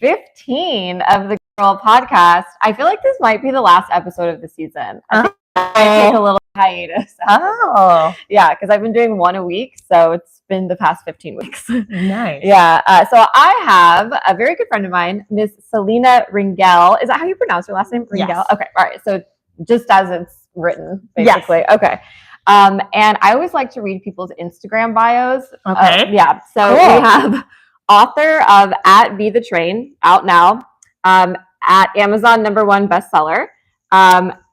15 of the Girl Podcast. I feel like this might be the last episode of the season. I think I take a little hiatus. Oh. Yeah, because I've been doing one a week, so it's been the past 15 weeks. Nice. Yeah. So I have a very good friend of mine, Miss Selina Ringel. Is that how you pronounce her last name? Ringel? Yes. Okay. All right. So just as it's written, basically. Yes. Okay. And I always like to read people's Instagram bios. Okay. Yeah. So cool. We have author of At Be the Train, out now, at Amazon #1 bestseller,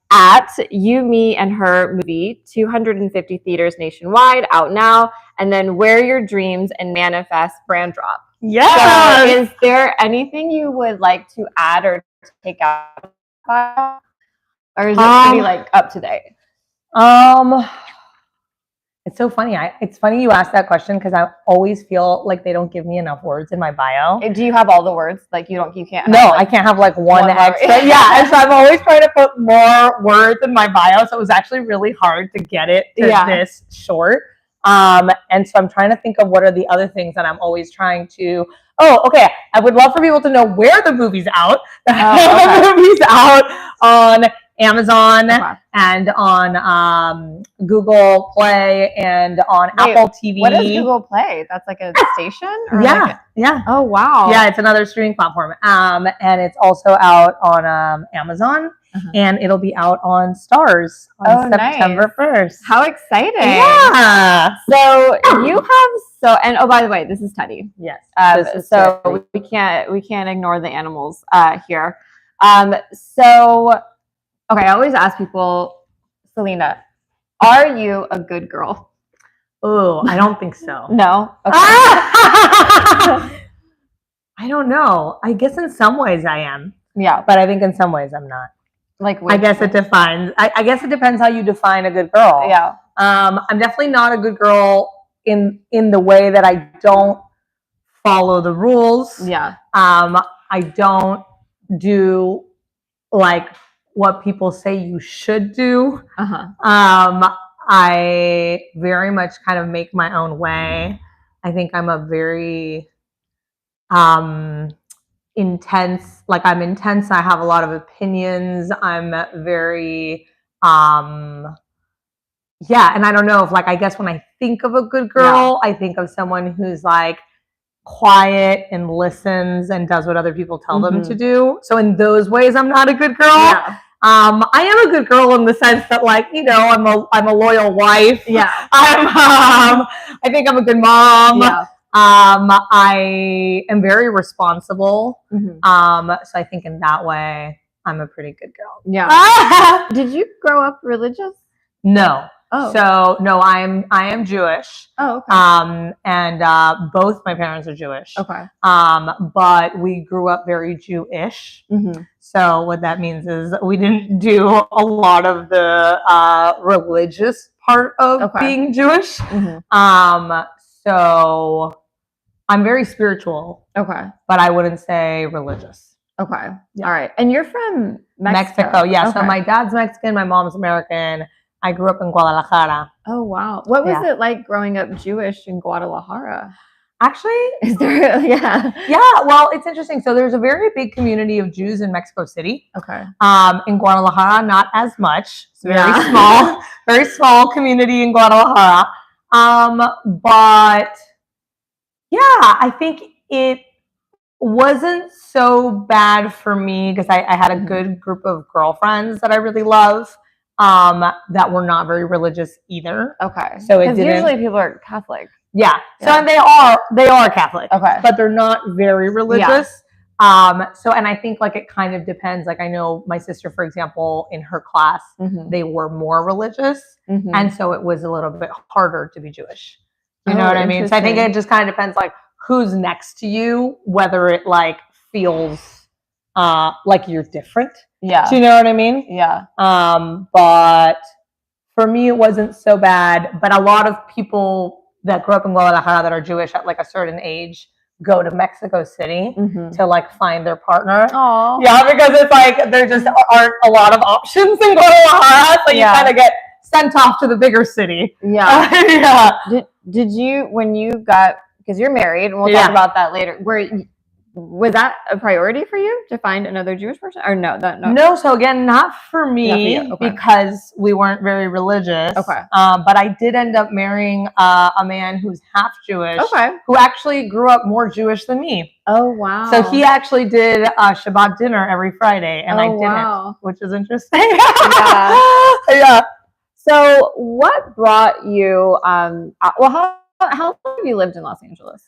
at You, Me, and Her movie, 250 theaters nationwide, out now, and then Wear Your Dreams and Manifest brand drop. Yeah. So is there anything you would like to add or take out? Or is it pretty like up to date? It's so funny. It's funny you asked that question because I always feel like they don't give me enough words in my bio. Do you have all the words? Like you can't. No, I can't have like one extra. Yeah, and so I'm always trying to put more words in my bio. So it was actually really hard to get it to this short. And so I'm trying to think of what are the other things that I'm always trying to. Oh, okay. I would love for people to know where the movie's out. The movie's out on Amazon and on Google Play and on Apple TV. What is Google Play? That's like a station? Or yeah. Oh, wow. Yeah, it's another streaming platform. And it's also out on Amazon. And it'll be out on Stars on September 1st. How exciting. Yeah. So you have and by the way, this is Teddy. Yes. So we can't ignore the animals here. Okay, I always ask people, Selina, are you a good girl? Oh, I don't think so. No? Okay. I don't know. I guess in some ways I am. Yeah. But I think in some ways I'm not. Like, I guess it defines. I guess it depends how you define a good girl. Yeah. I'm definitely not a good girl in the way that I don't follow the rules. Yeah. I don't do like what people say you should do. I very much kind of make my own way. I think I'm a very intense, like I'm intense. I have a lot of opinions. I'm very, and I don't know if like, I guess when I think of a good girl, I think of someone who's like quiet and listens and does what other people tell them to do. So in those ways, I'm not a good girl. Yeah. I am a good girl in the sense that like, I'm a loyal wife. Yeah. I think I'm a good mom. Yeah. I am very responsible. So I think in that way, I'm a pretty good girl. Yeah. Did you grow up religious? No. Oh. So no, I am Jewish. Oh, okay. And both my parents are Jewish. Okay. But we grew up very Jewish. So what that means is we didn't do a lot of the religious part of being Jewish. So I'm very spiritual. Okay. But I wouldn't say religious. Okay. Yeah. All right. And you're from Mexico. Yeah. Okay. So my dad's Mexican, my mom's American. I grew up in Guadalajara. Oh, wow. What was it like growing up Jewish in Guadalajara? Actually, is there? Yeah. Well, it's interesting. So there's a very big community of Jews in Mexico City. Okay. In Guadalajara, not as much. It's very small community in Guadalajara. But yeah, I think it wasn't so bad for me because I had a good group of girlfriends that I really love. That were not very religious either. Okay. So because usually people are Catholic. Yeah. So and they are Catholic. Okay. But they're not very religious. Yeah. So and I think like it kind of depends. Like I know my sister, for example, in her class, they were more religious, and so it was a little bit harder to be Jewish. You know what I mean? So I think it just kind of depends, like who's next to you, whether it like feels like you're different. Yeah. Do you know what I mean? Yeah. But for me, it wasn't so bad. But a lot of people that grew up in Guadalajara that are Jewish at like a certain age go to Mexico City to like find their partner. Aww. Yeah, because it's like there just aren't a lot of options in Guadalajara, so you kind of get sent off to the bigger city. Yeah. Yeah. Did you, when you got, because you're married, and we'll talk about that later, was that a priority for you to find another Jewish person, or no? No. So again, not for me, okay. because we weren't very religious. Okay. But I did end up marrying a man who's half Jewish. Okay. Who actually grew up more Jewish than me. Oh wow. So he actually did Shabbat dinner every Friday, and I didn't, which is interesting. Yeah. So what brought you? Well, how long have you lived in Los Angeles?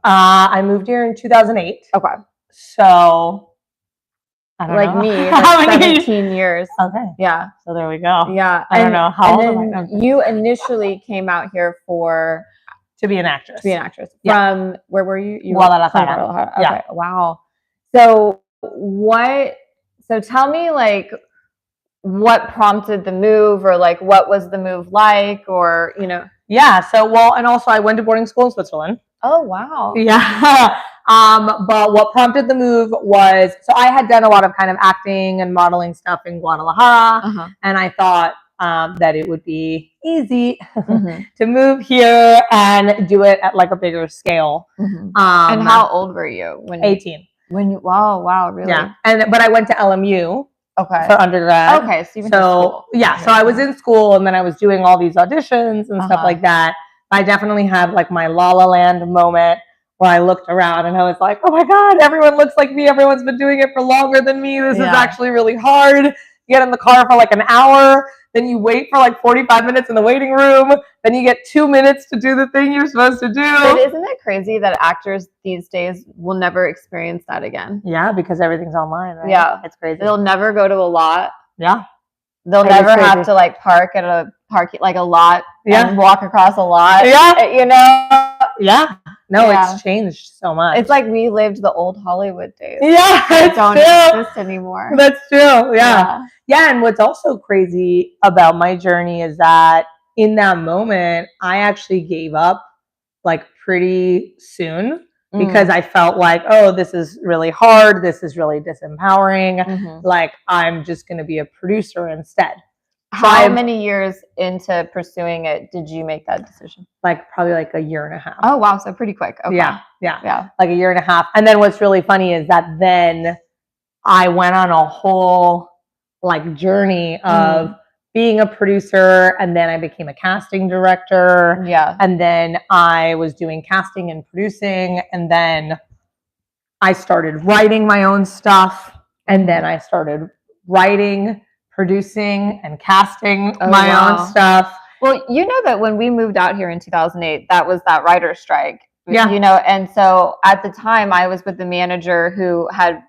I moved here in 2008. Okay. So, I don't know. Me, that's 17 years. Okay. Yeah. So there we go. Yeah. I don't know how old am I? You initially came out here to be an actress. From where were you? Guadalajara. Okay. Yeah. Wow. So tell me what prompted the move, or what was the move like, or Yeah. So and also I went to boarding school in Switzerland. Oh wow. Yeah. But what prompted the move was, so I had done a lot of kind of acting and modeling stuff in Guadalajara, and I thought that it would be easy to move here and do it at a bigger scale. And how old were you when 18? Wow, really? Yeah. But I went to LMU. Okay. For undergrad. Okay, so you went to school. Yeah, so I was in school, and then I was doing all these auditions and stuff like that. I definitely had my La La Land moment where I looked around and I was like, oh my God, everyone looks like me. Everyone's been doing it for longer than me. This is actually really hard. You get in the car for an hour, then you wait for 45 minutes in the waiting room, then you get 2 minutes to do the thing you're supposed to do. But isn't it crazy that actors these days will never experience that again? Yeah, because everything's online, right? Yeah. It's crazy. They'll never go to a lot. Yeah. They'll never have to park at a a lot and walk across a lot. Yeah. Yeah. No, it's changed so much. It's like we lived the old Hollywood days. Yeah, that don't exist anymore. That's true. Yeah. And what's also crazy about my journey is that in that moment, I actually gave up pretty soon. Because I felt this is really hard. This is really disempowering. I'm just going to be a producer instead. How many years into pursuing it did you make that decision? Probably a year and a half. Oh, wow. So pretty quick. Okay. Yeah. A year and a half. And then what's really funny is that then I went on a whole journey of being a producer, and then I became a casting director. Yeah. And then I was doing casting and producing, and then I started writing my own stuff, and then I started writing, producing, and casting my own stuff. Well, you know that when we moved out here in 2008, that was that writer's strike. Yeah. And so at the time I was with the manager who had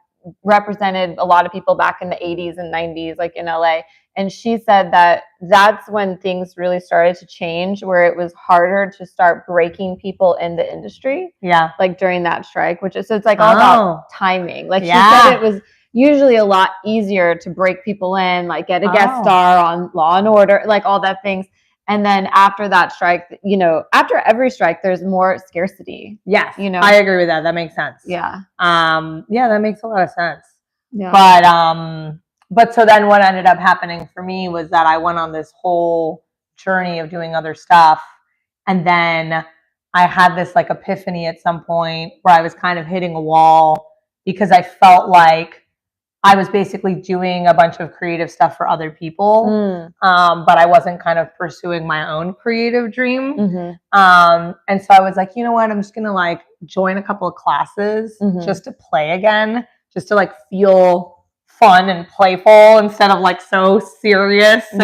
represented a lot of people back in the 80s and 90s, in LA. And she said that that's when things really started to change, where it was harder to start breaking people in the industry. Yeah. During that strike, so it's all about timing. She said it was usually a lot easier to break people in, get a guest star on Law and Order, all that things. And then after that strike, after every strike, there's more scarcity. Yes. I agree with that. That makes sense. Yeah. Yeah, that makes a lot of sense. Yeah. But so then what ended up happening for me was that I went on this whole journey of doing other stuff. And then I had this epiphany at some point where I was kind of hitting a wall, because I felt like I was basically doing a bunch of creative stuff for other people, but I wasn't kind of pursuing my own creative dream. And so I was like, you know what? I'm just going to join a couple of classes just to play again, just to feel fun and playful instead of so serious. And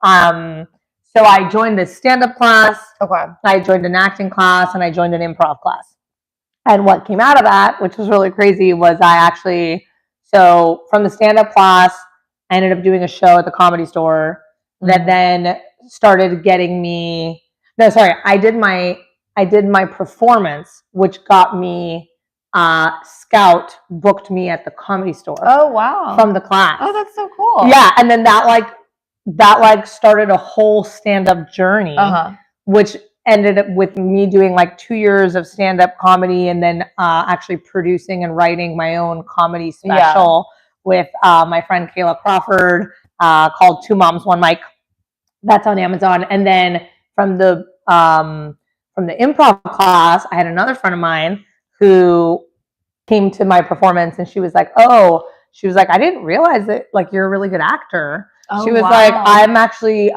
so I joined this stand-up class. Okay. I joined an acting class, and I joined an improv class. And what came out of that, which was really crazy, was so from the stand-up class, I ended up doing a show at the Comedy Store that then started getting me. No, sorry, I did my performance, which got me. Scout booked me at the Comedy Store. Oh wow! From the class. Oh, that's so cool. Yeah, and then that started a whole stand-up journey, which ended up with me doing 2 years of stand-up comedy, and then actually producing and writing my own comedy special with my friend Kayla Crawford, called Two Moms, One Mic. That's on Amazon. And then from the improv class, I had another friend of mine who came to my performance, and she was like, I didn't realize that like you're a really good actor. She was like, I'm actually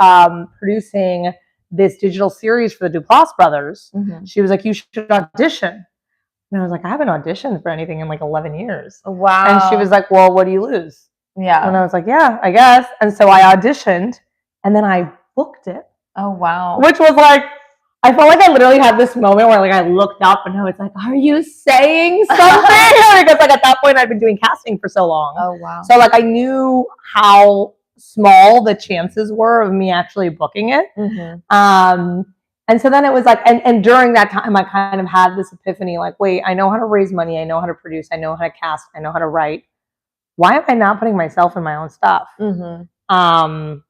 producing this digital series for the Duplass brothers. She was like, you should audition. And I was like, I haven't auditioned for anything in like 11 years. Wow. And she was like, well, what do you lose? Yeah. And I was like, yeah, I guess. And so I auditioned, and then I booked it. Oh, wow. Which was like, I felt like I literally had this moment where like I looked up and I was like, are you saying something? Because like at that point I'd been doing casting for so long. Oh, wow. So like I knew how small the chances were of me actually booking it. And so then it was like, and during that time I kind of had this epiphany, like, wait, I know how to raise money, I know how to produce, I know how to cast, I know how to write. Why am I not putting myself in my own stuff? And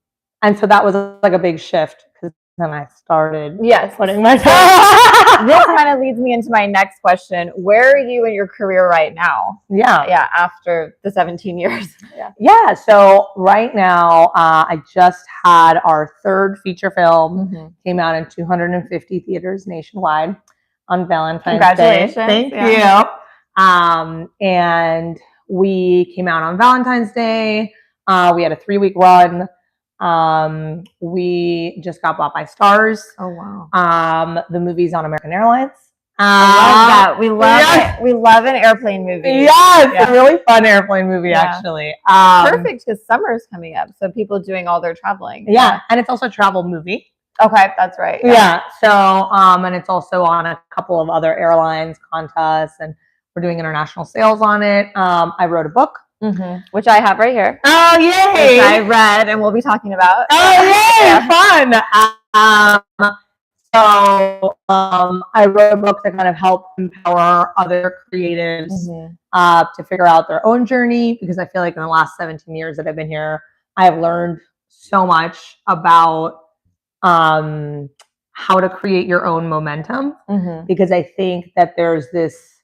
so that was like a big shift, because then I started putting myself. This kind of leads me into my next question. Where are you in your career right now? Yeah, after the 17 years. Yeah, so right now I just had our third feature film, came out in 250 theaters nationwide on Valentine's Day. Congratulations. Thank you. And we came out on Valentine's Day. We had a 3-week run. We just got bought by Stars. Oh, wow. The movie's on American Airlines. I love that. We love it. We love an airplane movie. Yeah, it's a really fun airplane movie, actually. Perfect, because summer's coming up, so people doing all their traveling. Yeah, and it's also a travel movie. Okay, that's right. Yeah. So, and it's also on a couple of other airlines contests, and we're doing international sales on it. I wrote a book. Which I have right here. Oh, yay! Which I read and we'll be talking about. Oh, yay! Fun! I wrote a book to kind of help empower other creatives to figure out their own journey, because I feel like in the last 17 years that I've been here, I have learned so much about how to create your own momentum, because I think that there's this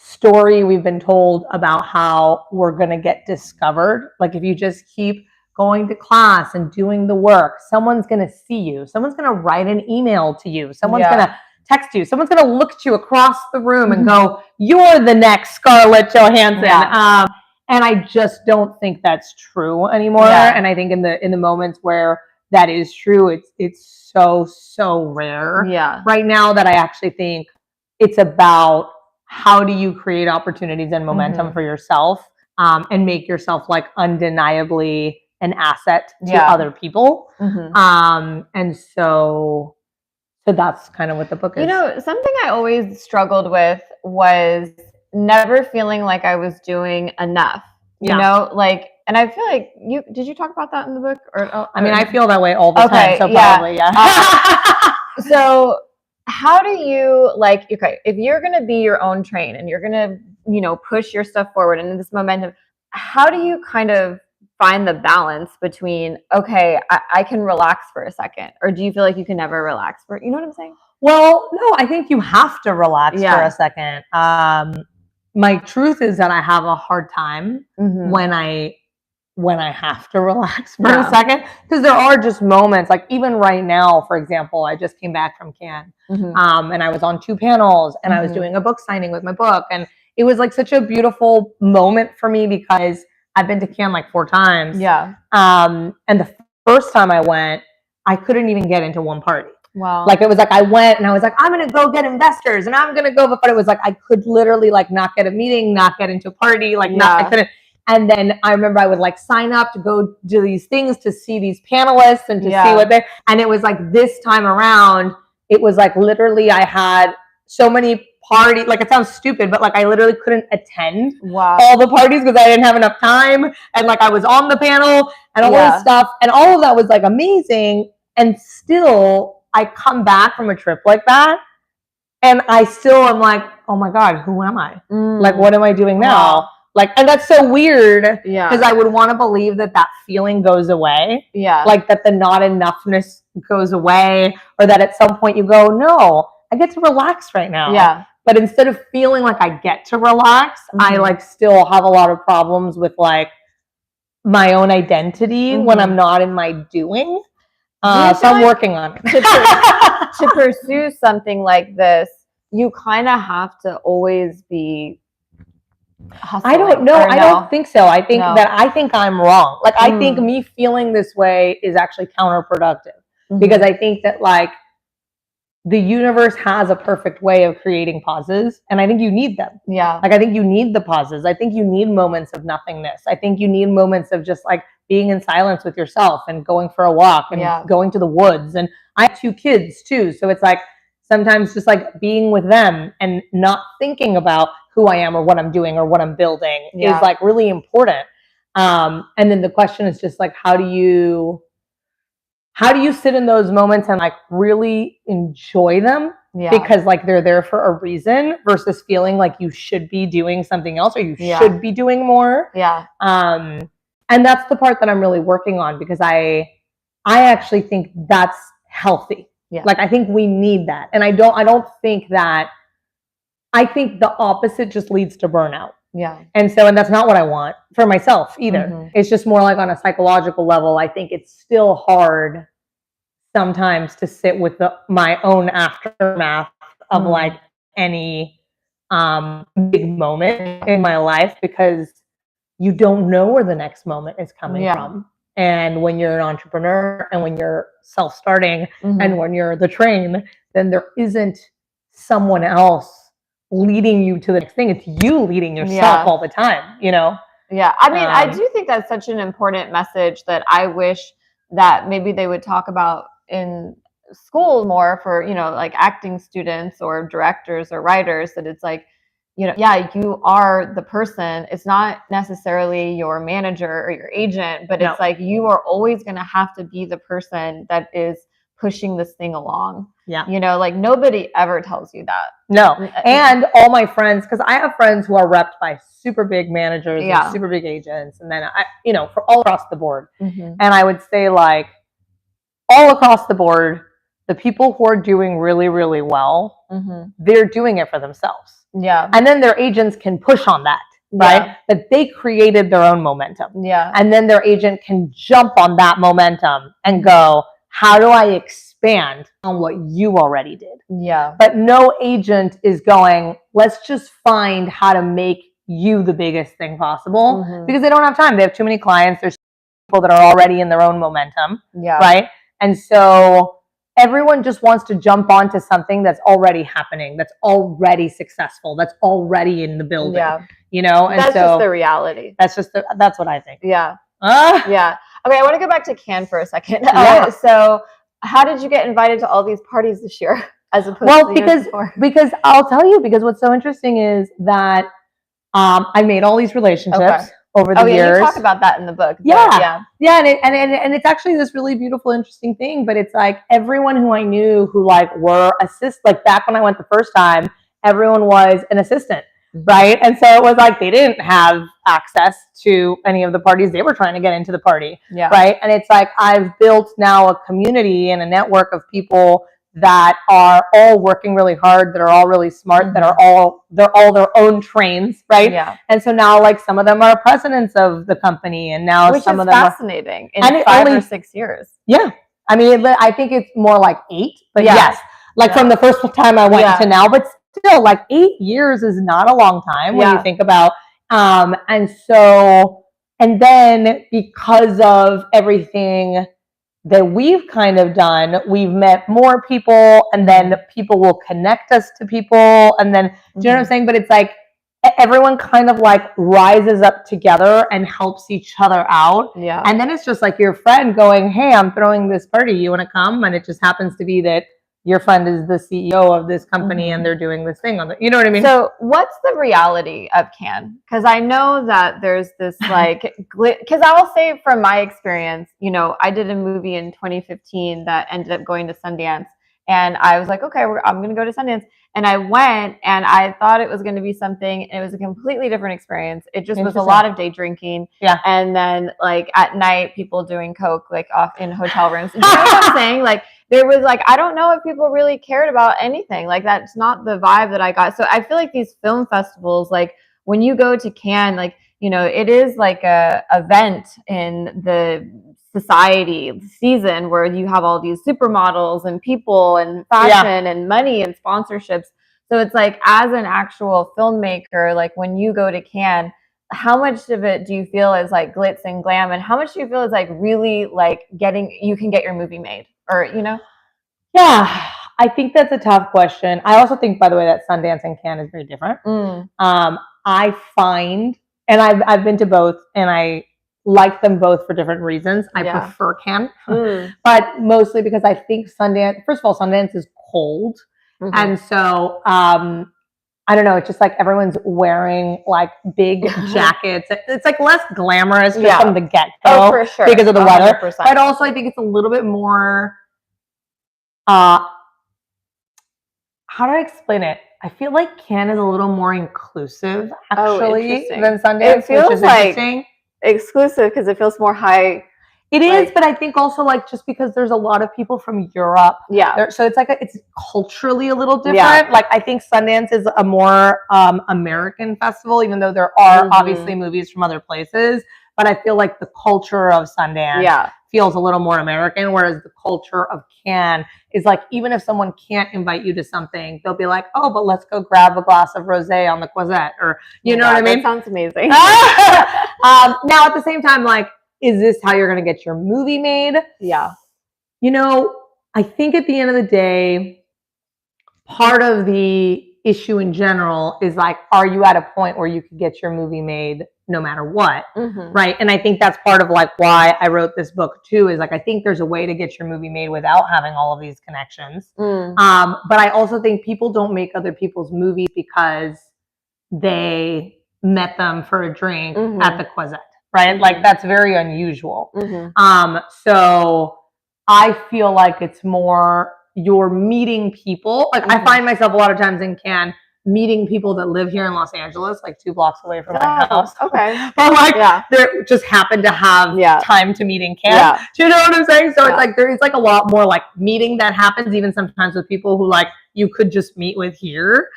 story we've been told about how we're going to get discovered. Like if you just keep going to class and doing the work, someone's going to see you. Someone's going to write an email to you. Someone's going to text you. Someone's going to look at you across the room and go, you're the next Scarlett Johansson. And I just don't think that's true anymore. And I think in the moments where that is true, it's so rare right now, that I actually think it's about how do you create opportunities and momentum for yourself, and make yourself like undeniably an asset to other people. And so that's kind of what the book is. You know, something I always struggled with was never feeling like I was doing enough. You know, like, and I feel like did you talk about that in the book? I mean, I feel that way all the time. So probably, so how do you, like, okay, if you're going to be your own train and you're going to, you know, push your stuff forward and this momentum, how do you kind of find the balance between, okay, I can relax for a second, or do you feel like you can never relax for, you know what I'm saying? Well, no, I think you have to relax for a second. My truth is that I have a hard time when I have to relax for a second, because there are just moments, like even right now, for example, I just came back from Cannes, and I was on 2 panels, and I was doing a book signing with my book, and it was like such a beautiful moment for me, because I've been to Cannes like 4 times. And the first time I went, I couldn't even get into one party. Wow. Like it was like I went and I was like, I'm gonna go get investors and I'm gonna go, but it was like I could literally like not get a meeting, not get into a party, like I couldn't. And then I remember I would like sign up to go do these things to see these panelists and to see what they, and it was like this time around, it was like literally I had so many parties, like it sounds stupid, but like I literally couldn't attend all the parties because I didn't have enough time. And like I was on the panel and all this stuff, and all of that was like amazing. And still I come back from a trip like that and I still am like, oh my God, who am I? Like, what am I doing now? Like, and that's so weird because I would want to believe that that feeling goes away. Like that the not enoughness goes away, or that at some point you go, no, I get to relax right now. But instead of feeling like I get to relax, I like still have a lot of problems with like my own identity when I'm not in my doing. So I'm working on it. To pursue something like this, you kind of have to always be hustling. I don't know. I no? don't think so. I think No. that I think I'm wrong. Like, I think me feeling this way is actually counterproductive because I think that like the universe has a perfect way of creating pauses, and I think you need them. Yeah. Like, I think you need the pauses. I think you need moments of nothingness. I think you need moments of just like being in silence with yourself and going for a walk and going to the woods. And I have 2 kids too, so it's like sometimes just like being with them and not thinking about who I am or what I'm doing or what I'm building is like really important. And then the question is just like, how do you sit in those moments and like really enjoy them? Because like they're there for a reason versus feeling like you should be doing something else or you should be doing more. And that's the part that I'm really working on because I actually think that's healthy. Like, I think we need that. And I don't think that, I think the opposite just leads to burnout. And that's not what I want for myself either. It's just more like on a psychological level, I think it's still hard sometimes to sit with my own aftermath of like any big moment in my life because you don't know where the next moment is coming from. And when you're an entrepreneur and when you're self-starting and when you're the train, then there isn't someone else leading you to the next thing. It's you leading yourself all the time, you know? Yeah. I mean, I do think that's such an important message that I wish that maybe they would talk about in school more for, you know, like acting students or directors or writers, that it's like, you know, you are the person. It's not necessarily your manager or your agent, but it's like you are always going to have to be the person that is pushing this thing along. You know, like nobody ever tells you that. No. And all my friends, because I have friends who are repped by super big managers and super big agents, and then you know, for all across the board. And I would say like all across the board, the people who are doing really, really well, they're doing it for themselves. And then their agents can push on that, right? But they created their own momentum. And then their agent can jump on that momentum and go, how do I expand on what you already did? But no agent is going, let's just find how to make you the biggest thing possible because they don't have time. They have too many clients. There's people that are already in their own momentum, right? And so everyone just wants to jump onto something that's already happening, that's already successful, that's already in the building, you know? And that's just the reality. That's what I think. Okay, I want to go back to Cannes for a second. So how did you get invited to all these parties this year as opposed to the years before? Because I'll tell you, because what's so interesting is that I made all these relationships over the years. You talk about that in the book. And it's actually this really beautiful, interesting thing. But it's like everyone who I knew who like were like back when I went the first time, everyone was an assistant, right? And so it was like they didn't have access to any of the parties they were trying to get into the party, right? And it's like I've built now a community and a network of people that are all working really hard, that are all really smart, that are they're all their own trains, right? And so now like some of them are presidents of the company, and now some of them are fascinating in 5 or 6 years. I mean, I think it's more like 8, but yes, like from the first time I went to now, but still like 8 years is not a long time when you think about, and then because of everything that we've kind of done, we've met more people, and then people will connect us to people, and then, do you know what I'm saying? But it's like everyone kind of like rises up together and helps each other out. And then it's just like your friend going, hey, I'm throwing this party, you want to come? And it just happens to be that your friend is the CEO of this company and they're doing this thing on the, you know what I mean? So what's the reality of Cannes? Because I know that there's this like, because I will say from my experience, you know, I did a movie in 2015 that ended up going to Sundance, and I was like, okay, I'm going to go to Sundance. And I went, and I thought it was going to be something, and it was a completely different experience. It just was a lot of day drinking. And then like at night, people doing coke like off in hotel rooms. Do you know what I'm saying? Like, there was like, I don't know if people really cared about anything. Like, that's not the vibe that I got. So I feel like these film festivals, like when you go to Cannes, like, you know, it is like a event in the society season where you have all these supermodels and people and fashion and money and sponsorships. So it's like, as an actual filmmaker, like when you go to Cannes, how much of it do you feel is like glitz and glam, and how much do you feel is like really like you can get your movie made, or Yeah, I think that's a tough question. I also think, by the way, that Sundance and Cannes is very different. I find, and I've been to both, and I like them both for different reasons. I prefer Cannes, but mostly because I think Sundance, first of all, Sundance is cold. And so I don't know, it's just like everyone's wearing like big jackets. It's like less glamorous just from the get-go for sure. because of the weather. 100%. But also I think it's a little bit more, how do I explain it? I feel like Cannes is a little more inclusive actually than Sundance. It feels like exclusive because it feels more high. It is, but I think also like just because there's a lot of people from Europe. So it's like it's culturally a little different. Like I think Sundance is a more American festival, even though there are obviously movies from other places. But I feel like the culture of Sundance feels a little more American, whereas the culture of Cannes is like, even if someone can't invite you to something, they'll be like, oh, but let's go grab a glass of rosé on the Croisette, or you know what I mean? That sounds amazing. Now at the same time, like, is this how you're going to get your movie made? Yeah. You know, I think at the end of the day, part of the issue in general is like, are you at a point where you could get your movie made no matter what? Right? And I think that's part of like why I wrote this book too, is like, I think there's a way to get your movie made without having all of these connections. But I also think people don't make other people's movies because they met them for a drink at the Croisette. Right? Like that's very unusual. So I feel like it's more you're meeting people. Like I find myself a lot of times in Cannes meeting people that live here in Los Angeles, like 2 blocks away from my house. Okay. But like they just happen to have time to meet in Cannes. Do you know what I'm saying? So it's like there is like a lot more like meeting that happens even sometimes with people who like you could just meet with here.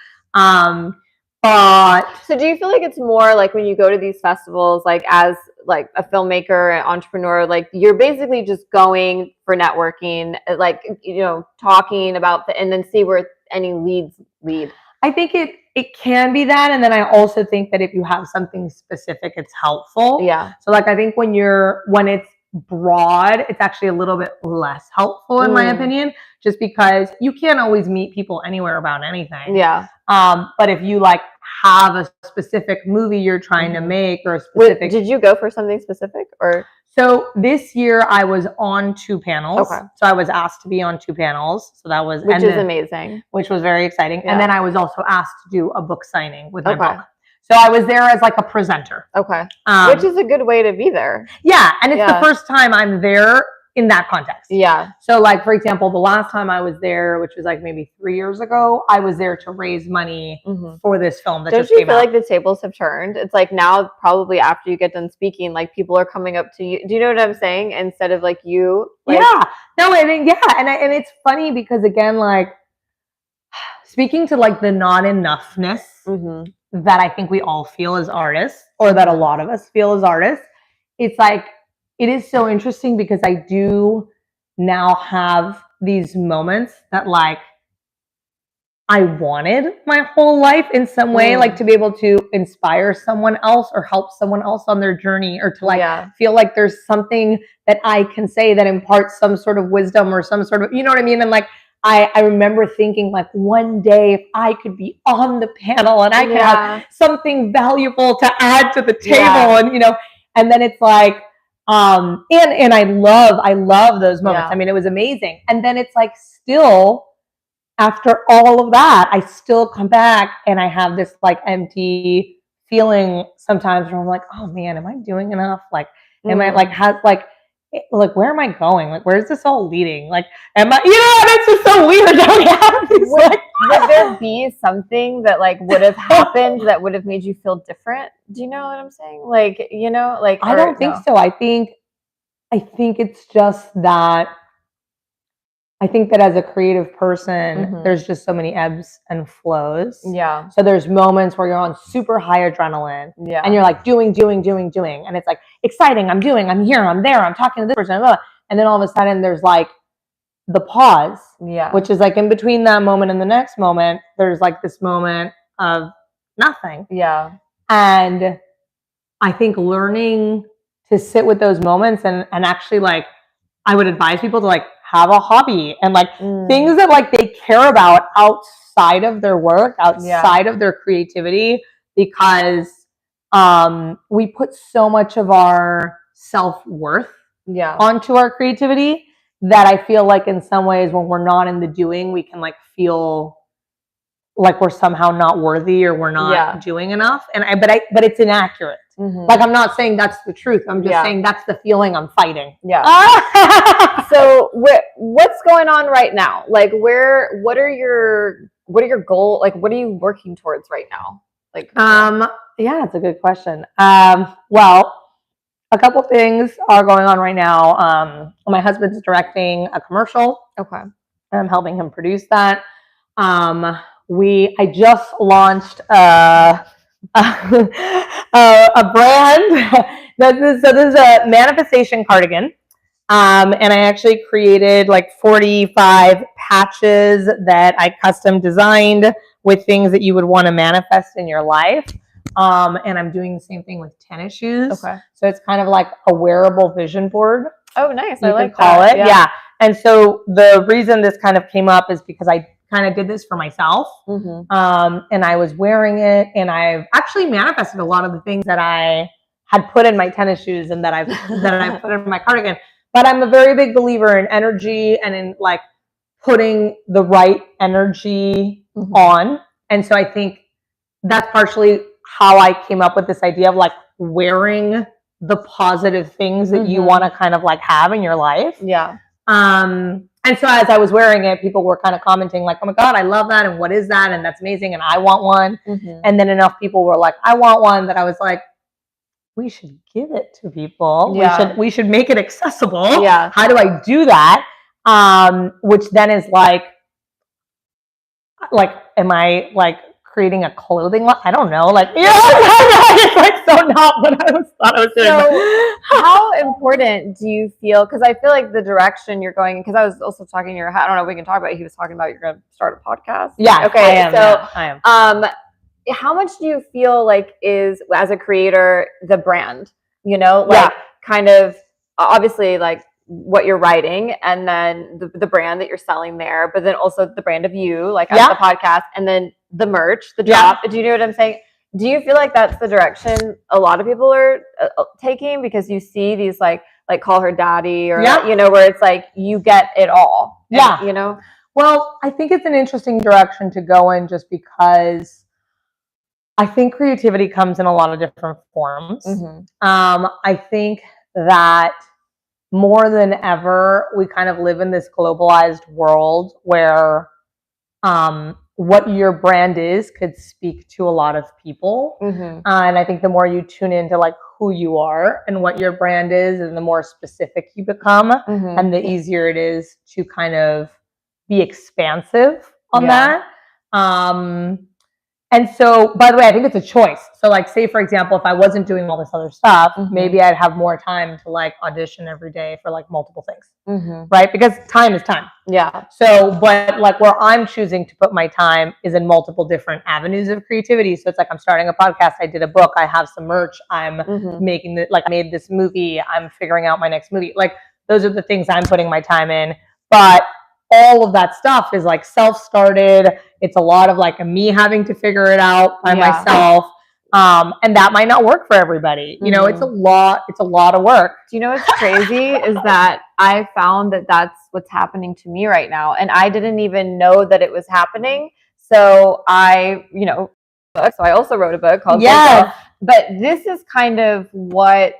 But so do you feel like it's more like when you go to these festivals, like as like a filmmaker, an entrepreneur, like you're basically just going for networking, like, talking about and then see where any leads lead? I think it can be that. And then I also think that if you have something specific, it's helpful. So like, I think when it's broad, it's actually a little bit less helpful in my opinion, just because you can't always meet people anywhere about anything. But if you like have a specific movie you're trying to make, or a specific... Did you go for something specific, or? So this year I was on 2 panels. So I was asked to be on 2 panels. So that was... Which is amazing. Which was very exciting. And then I was also asked to do a book signing with my book. So I was there as like a presenter. Which is a good way to be there. Yeah. And it's the first time I'm there in that context. So like, for example, the last time I was there, which was like maybe 3 years ago, I was there to raise money for this film that just came out. Don't you feel like the tables have turned? It's like now probably after you get done speaking, like people are coming up to you. Do you know what I'm saying? Instead of like you. Like, No, I mean, and it's funny because again, like speaking to like the not enoughness that I think we all feel as artists, or that a lot of us feel as artists, it's like, it is so interesting because I do now have these moments that like I wanted my whole life in some way, like to be able to inspire someone else or help someone else on their journey, or to like feel like there's something that I can say that imparts some sort of wisdom or some sort of, you know what I mean? And like, I remember thinking like one day if I could be on the panel and I could have something valuable to add to the table, and and then it's like, and I love those moments. I mean, it was amazing. And then it's like, still after all of that, I still come back and I have this like empty feeling sometimes where I'm like, oh man, am I doing enough? Like, am I like, where am I going? Like, where's this all leading? Like, am I, and it's just so weird. Would there be something that like would have happened that would have made you feel different? Do you know what I'm saying? Like, like, I don't think so. I think it's just that I think that as a creative person, there's just so many ebbs and flows. So there's moments where you're on super high adrenaline and you're like doing. And it's like exciting. I'm here, I'm there, I'm talking to this person. And then all of a sudden there's like the pause, Yeah. which is like in between that moment and the next moment, there's like this moment of nothing. Yeah. And I think learning to sit with those moments and actually like, I would advise people to like have a hobby and like things that like they care about outside of their work, outside of their creativity, because we put so much of our self-worth onto our creativity that I feel like in some ways when we're not in the doing, we can like feel like we're somehow not worthy or we're not doing enough. And but it's inaccurate. Like I'm not saying that's the truth. I'm just saying that's the feeling I'm fighting. Yeah. So what's going on right now? Like what are your goals? Like what are you working towards right now? Like yeah, it's a good question. Well, a couple things are going on right now. My husband's directing a commercial. Okay. And I'm helping him produce that. I just launched a brand. This is a manifestation cardigan. And I actually created like 45 patches that I custom designed with things that you would want to manifest in your life. And I'm doing the same thing with tennis shoes. Okay. So it's kind of like a wearable vision board. Oh, nice. I like call it. Yeah. And so the reason this kind of came up is because I kind of did this for myself. And I was wearing it, and I've actually manifested a lot of the things that I had put in my tennis shoes and that I put in my cardigan. But I'm a very big believer in energy and in like putting the right energy on. And so I think that's partially how I came up with this idea of like wearing the positive things that you want to kind of like have in your life. Yeah. And so as I was wearing it, people were kind of commenting like, oh my God, I love that. And what is that? And that's amazing. And I want one. And then enough people were like, I want one, that I was like, we should give it to people. Yeah. We should make it accessible. Yeah. How do I do that? Which then is like, am I like creating a clothing line? I don't know. Like, it's like so not what I thought I was doing. So how important do you feel? Because I feel like the direction you're going, because I was also talking to your, I don't know if we can talk about it. He was talking about you're going to start a podcast. Yeah. Okay. I am. How much do you feel like is, as a creator, the brand, like kind of obviously like what you're writing, and then the brand that you're selling there, but then also the brand of you, like as the podcast, and then the merch, the drop. Do you know what I'm saying? Do you feel like that's the direction a lot of people are taking? Because you see these like call her daddy, or where it's like you get it all. And, Well, I think it's an interesting direction to go in, just because I think creativity comes in a lot of different forms. I think that more than ever, we kind of live in this globalized world where what your brand is could speak to a lot of people. And I think the more you tune into like who you are and what your brand is, and the more specific you become, and the easier it is to kind of be expansive on that. And so, by the way, I think it's a choice. So like, say for example, if I wasn't doing all this other stuff, maybe I'd have more time to like audition every day for like multiple things, right? Because time is time. Yeah. So, but like where I'm choosing to put my time is in multiple different avenues of creativity. So it's like, I'm starting a podcast, I did a book, I have some merch, I'm making I made this movie, I'm figuring out my next movie. Like those are the things I'm putting my time in. But all of that stuff is like self-started. It's a lot of like me having to figure it out by myself. And that might not work for everybody. It's a lot of work. Do you know what's crazy is that I found that that's what's happening to me right now. And I didn't even know that it was happening. So I also wrote a book called But this is kind of what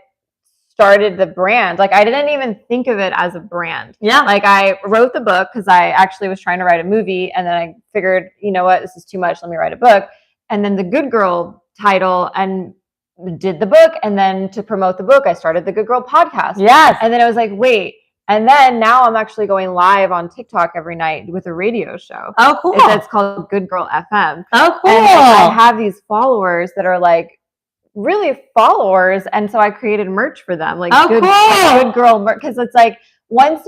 started the brand. Like I didn't even think of it as a brand. Like I wrote the book because I actually was trying to write a movie, and then I figured, you know what, this is too much, let me write a book. And then the Good Girl title, and did the book, and then to promote the book I started the Good Girl podcast. And then I was like, wait, and then now I'm actually going live on TikTok every night with a radio show. Oh, cool. It's called Good Girl FM. Oh, cool. And I have these followers that are like really followers, and so I created merch for them, like good girl merch, because it's like once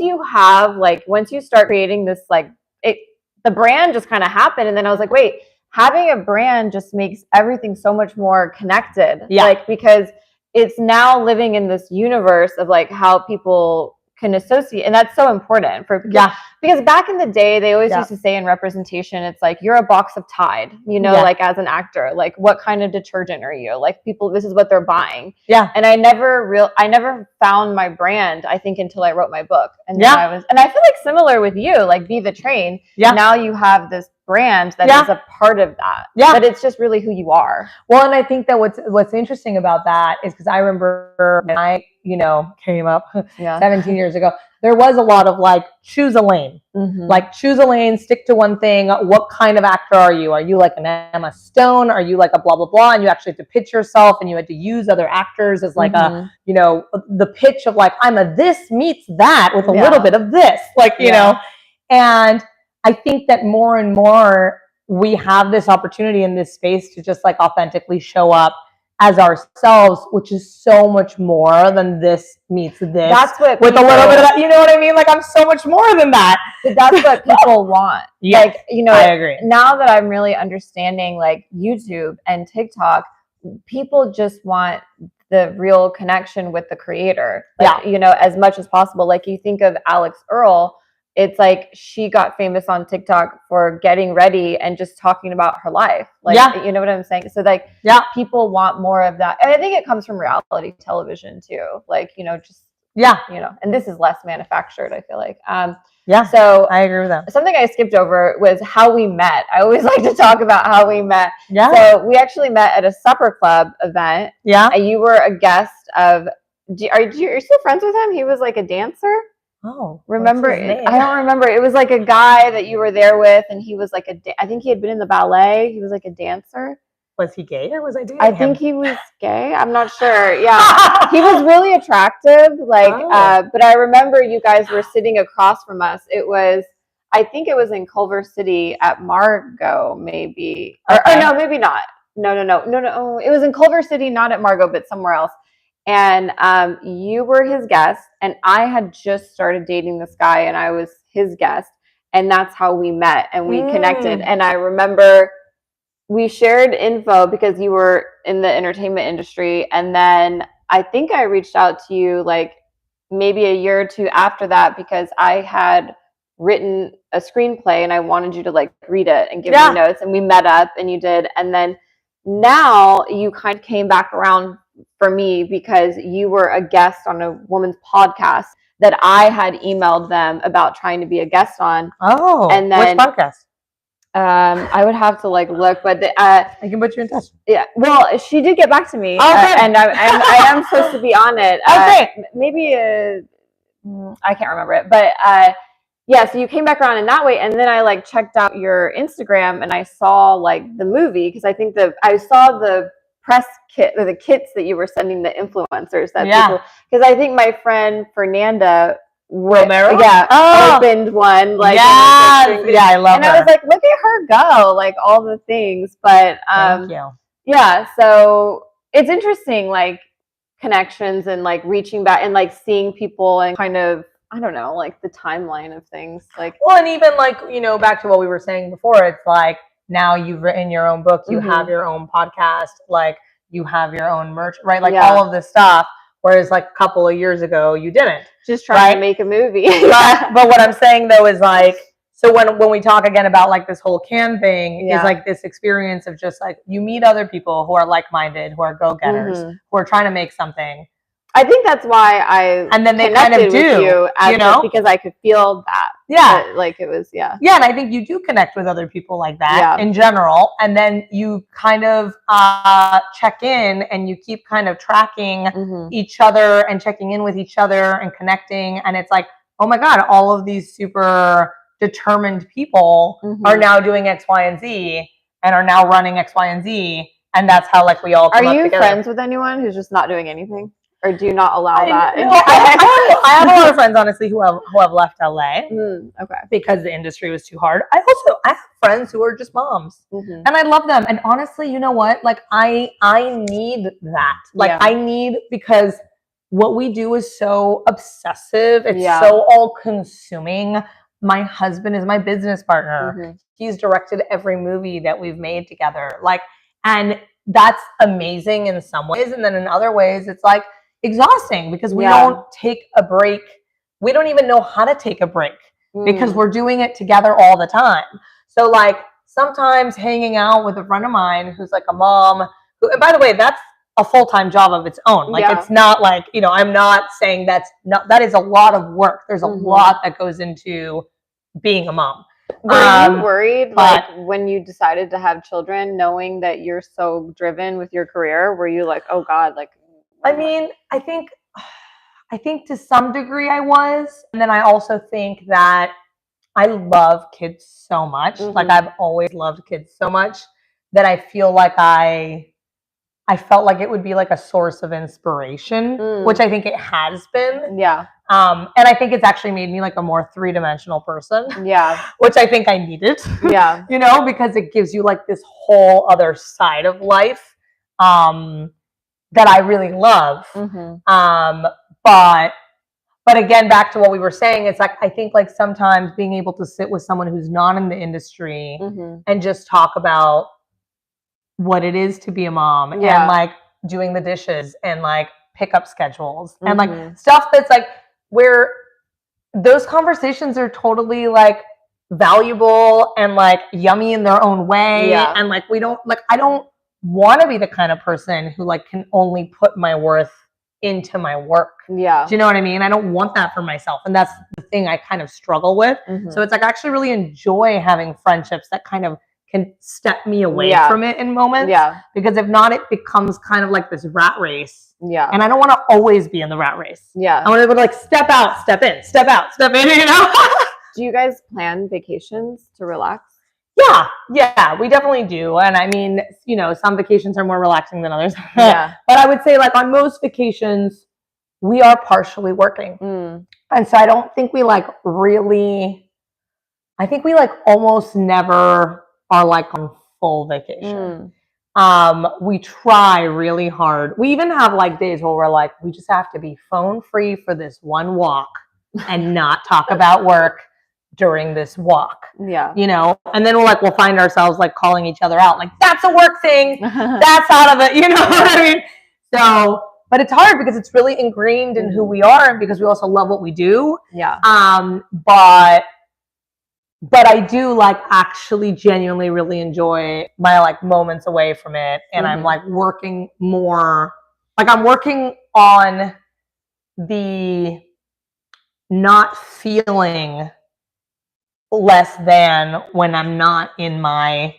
you start creating this, like, the brand just kind of happened. And then I was like, wait, having a brand just makes everything so much more connected. Yeah. Like, because it's now living in this universe of like how people can associate. And that's so important because back in the day, they always used to say in representation, it's like, you're a box of Tide, you know, like as an actor, like what kind of detergent are you? Like people, this is what they're buying. Yeah. And I never found my brand, I think, until I wrote my book. And then and I feel like similar with you, like Be the Train. Yeah. Now you have this brand that is a part of that. Yeah. But it's just really who you are. Well, and I think that what's interesting about that is because I remember when I, came up 17 years ago, there was a lot of like, choose a lane. Like choose a lane, stick to one thing. What kind of actor are you? Are you like an Emma Stone? Are you like a blah, blah, blah? And you actually had to pitch yourself and you had to use other actors as like a, the pitch of like, I'm a this meets that with a little bit of this, like, know, and I think that more and more we have this opportunity in this space to just like authentically show up as ourselves, which is so much more than this meets this. That's what with a little bit of that, you know what I mean? Like I'm so much more than that. But that's what people want. Yes, like, I agree. Now that I'm really understanding like YouTube and TikTok, people just want the real connection with the creator. Like, as much as possible. Like you think of Alex Earle, it's like she got famous on TikTok for getting ready and just talking about her life. Like, you know what I'm saying? So like, people want more of that. And I think it comes from reality television too. Like, and this is less manufactured, I feel like. So I agree with that. Something I skipped over was how we met. I always like to talk about how we met. Yeah. So we actually met at a supper club event. Yeah. And you were a guest of, are you still friends with him? He was like a dancer. Oh, remember? I don't remember. It was like a guy that you were there with, and he was like I think he had been in the ballet. He was like a dancer. Was he gay or was I dating him? Think he was gay. I'm not sure. Yeah, he was really attractive. Like, but I remember you guys were sitting across from us. I think it was in Culver City at Margot, maybe. Or no, maybe not. No. It was in Culver City, not at Margot, but somewhere else. And you were his guest, and I had just started dating this guy, and I was his guest, and that's how we met and we connected. And I remember we shared info because you were in the entertainment industry, and then I think I reached out to you like maybe a year or two after that because I had written a screenplay and I wanted you to like read it and give me notes, and we met up and you did. And then now you kind of came back around for me because you were a guest on a woman's podcast that I had emailed them about trying to be a guest on. Oh, and then which podcast? I would have to like look, but I can put you in touch. Yeah, well, she did get back to me, and I am supposed to be on it. Okay, maybe I can't remember it, but so you came back around in that way, and then I like checked out your Instagram and I saw like the movie because I think I saw the press kit or the kits that you were sending the influencers that people, because I think my friend Fernanda opened one like I love and her. I was like, look at her go, like all the things. But thank you. So it's interesting, like connections and like reaching back and like seeing people and kind of, I don't know, like the timeline of things. Like, well, and even like, back to what we were saying before, it's like now you've written your own book, you have your own podcast, like you have your own merch, right? Like all of this stuff. Whereas like a couple of years ago, you didn't. Just trying to make a movie. But what I'm saying though is like, so when we talk again about like this whole can thing is like this experience of just like, you meet other people who are like-minded, who are go-getters, who are trying to make something. I think that's why and then they kind of do, with you because I could feel that. Yeah. Like it was, Yeah, and I think you do connect with other people like that in general. And then you kind of check in and you keep kind of tracking each other and checking in with each other and connecting. And it's like, oh my God, all of these super determined people are now doing X, Y, and Z and are now running X, Y, and Z. And that's how like we all come up together. Are you friends with anyone who's just not doing anything? Or do you not allow that? I have a lot of friends, honestly, who have left LA. Okay. Because the industry was too hard. I have friends who are just moms, and I love them. And honestly, you know what? Like I need that. Like I need, because what we do is so obsessive. It's so all consuming. My husband is my business partner. He's directed every movie that we've made together. Like, and that's amazing in some ways. And then in other ways, it's like exhausting because we don't take a break. We don't even know how to take a break because we're doing it together all the time. So like sometimes hanging out with a friend of mine who's like a mom, who, and by the way, that's a full-time job of its own. Like it's not like, you know, I'm not saying that is a lot of work. There's a lot that goes into being a mom. Were you worried, like, when you decided to have children, knowing that you're so driven with your career? Were you like, oh God, like? I mean, I think to some degree I was. And then I also think that I love kids so much. Like I've always loved kids so much that I feel like I felt like it would be like a source of inspiration, which I think it has been. Yeah. And I think it's actually made me like a more three-dimensional person. Yeah. Which I think I needed. Yeah. You know, because it gives you like this whole other side of life that I really love. But again, back to what we were saying, it's like I think like sometimes being able to sit with someone who's not in the industry and just talk about what it is to be a mom and like doing the dishes and like pickup schedules and like stuff that's like where those conversations are totally like valuable and like yummy in their own way. And like we don't like, I don't want to be the kind of person who like can only put my worth into my work. Do you know what I mean? I don't want that for myself. And that's the thing I kind of struggle with. So it's like I actually really enjoy having friendships that kind of can step me away from it in moments. Because if not, it becomes kind of like this rat race. And I don't want to always be in the rat race. I want to be able to like step out, step in, step out, step in, you know? Do you guys plan vacations to relax? Yeah, we definitely do. And I mean, you know, some vacations are more relaxing than others. But I would say like on most vacations, we are partially working. And so I don't think we like really, I think we like almost never are like on full vacation. We try really hard. We even have like days where we're like, we just have to be phone free for this one walk and not talk about work during this walk. You know, and then we'll find ourselves like calling each other out, like that's a work thing, that's out of it, you know what I mean? So, but it's hard because it's really ingrained in who we are and because we also love what we do. But I do like actually genuinely really enjoy my like moments away from it. And I'm like working more, like I'm working on the not feeling less than when I'm not in my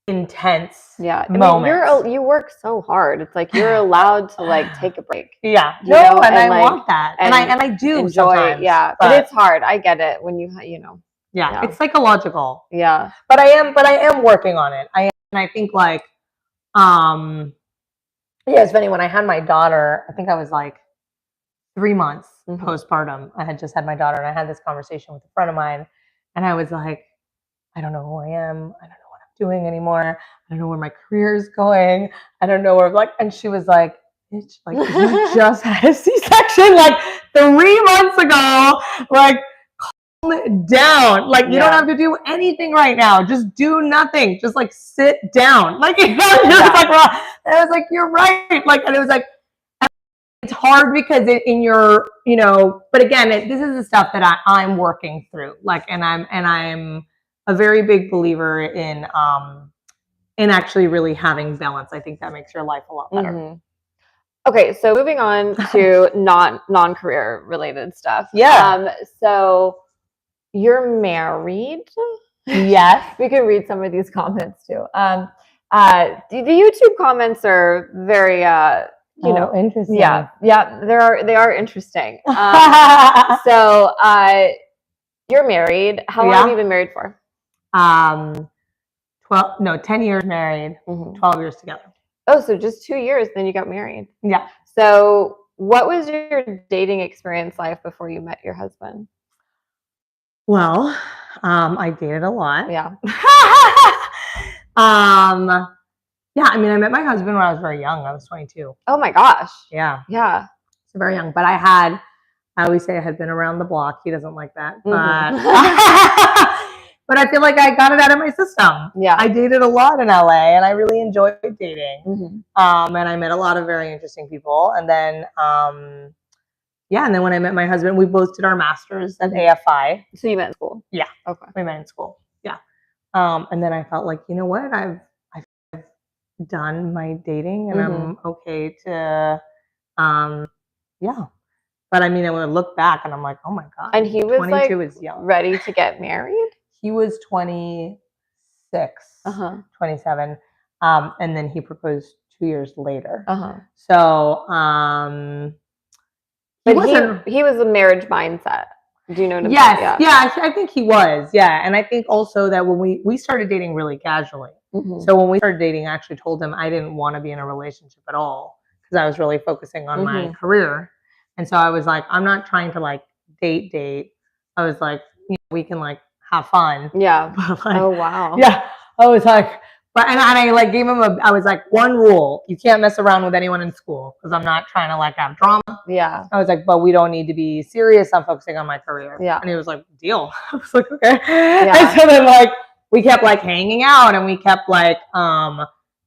intense moments. I mean, you work so hard. It's like you're allowed to like take a break. And I like, want that. And I do enjoy sometimes. But it's hard. I get it when you know. It's psychological. But I am working on it. And I think like it's funny, when I had my daughter, I think I was like 3 months postpartum. I had just had my daughter and I had this conversation with a friend of mine. And I was like, I don't know who I am. I don't know what I'm doing anymore. I don't know where my career is going. I don't know where I'm like, and she was like, bitch, like you just had a C-section like 3 months ago. Like, calm it down. Like you don't have to do anything right now. Just do nothing. Just like sit down. Like, you know, and I was like, you're right. Like, and it was like, it's hard because in your, you know, but again, this is the stuff that I'm working through. Like, and I'm a very big believer in actually really having balance. I think that makes your life a lot better. Okay, so moving on to non-career related stuff. So you're married? Yes. We can read some of these comments too. The YouTube comments are very you know, interesting. They are interesting. So you're married. How long have you been married for? 10 years married, 12 years together. Oh, so just 2 years, then you got married. Yeah. So what was your dating experience like before you met your husband? Well, I dated a lot. Yeah, I mean, I met my husband when I was very young. I was 22. Oh my gosh. Yeah. very young. But I always say I had been around the block. He doesn't like that. But I feel like I got it out of my system. Yeah. I dated a lot in LA and I really enjoyed dating. And I met a lot of very interesting people. And then, and then when I met my husband, we both did our masters at AFI. So you met in school? Yeah. Okay. We met in school. Yeah. And then I felt like, you know what? I've done my dating and I'm okay to, But I mean, I would look back and I'm like, oh my God. And he was 22 is young. Ready to get married? He was 26, 27. And then he proposed 2 years later. So, but he was a marriage mindset. Do you know what I'm saying? Yeah, I think he was. Yeah. And I think also that when we started dating really casually. So when we started dating, I actually told him I didn't want to be in a relationship at all because I was really focusing on my career. And so I was like, I'm not trying to like date. I was like, we can like have fun. Yeah. But, like, oh, wow. Yeah. I was like, and I like gave him I was like, one rule, you can't mess around with anyone in school because I'm not trying to like have drama. Yeah. I was like, but we don't need to be serious. I'm focusing on my career. Yeah. And he was like, deal. I was like, okay. Yeah. And so then like, we kept like hanging out and we kept like,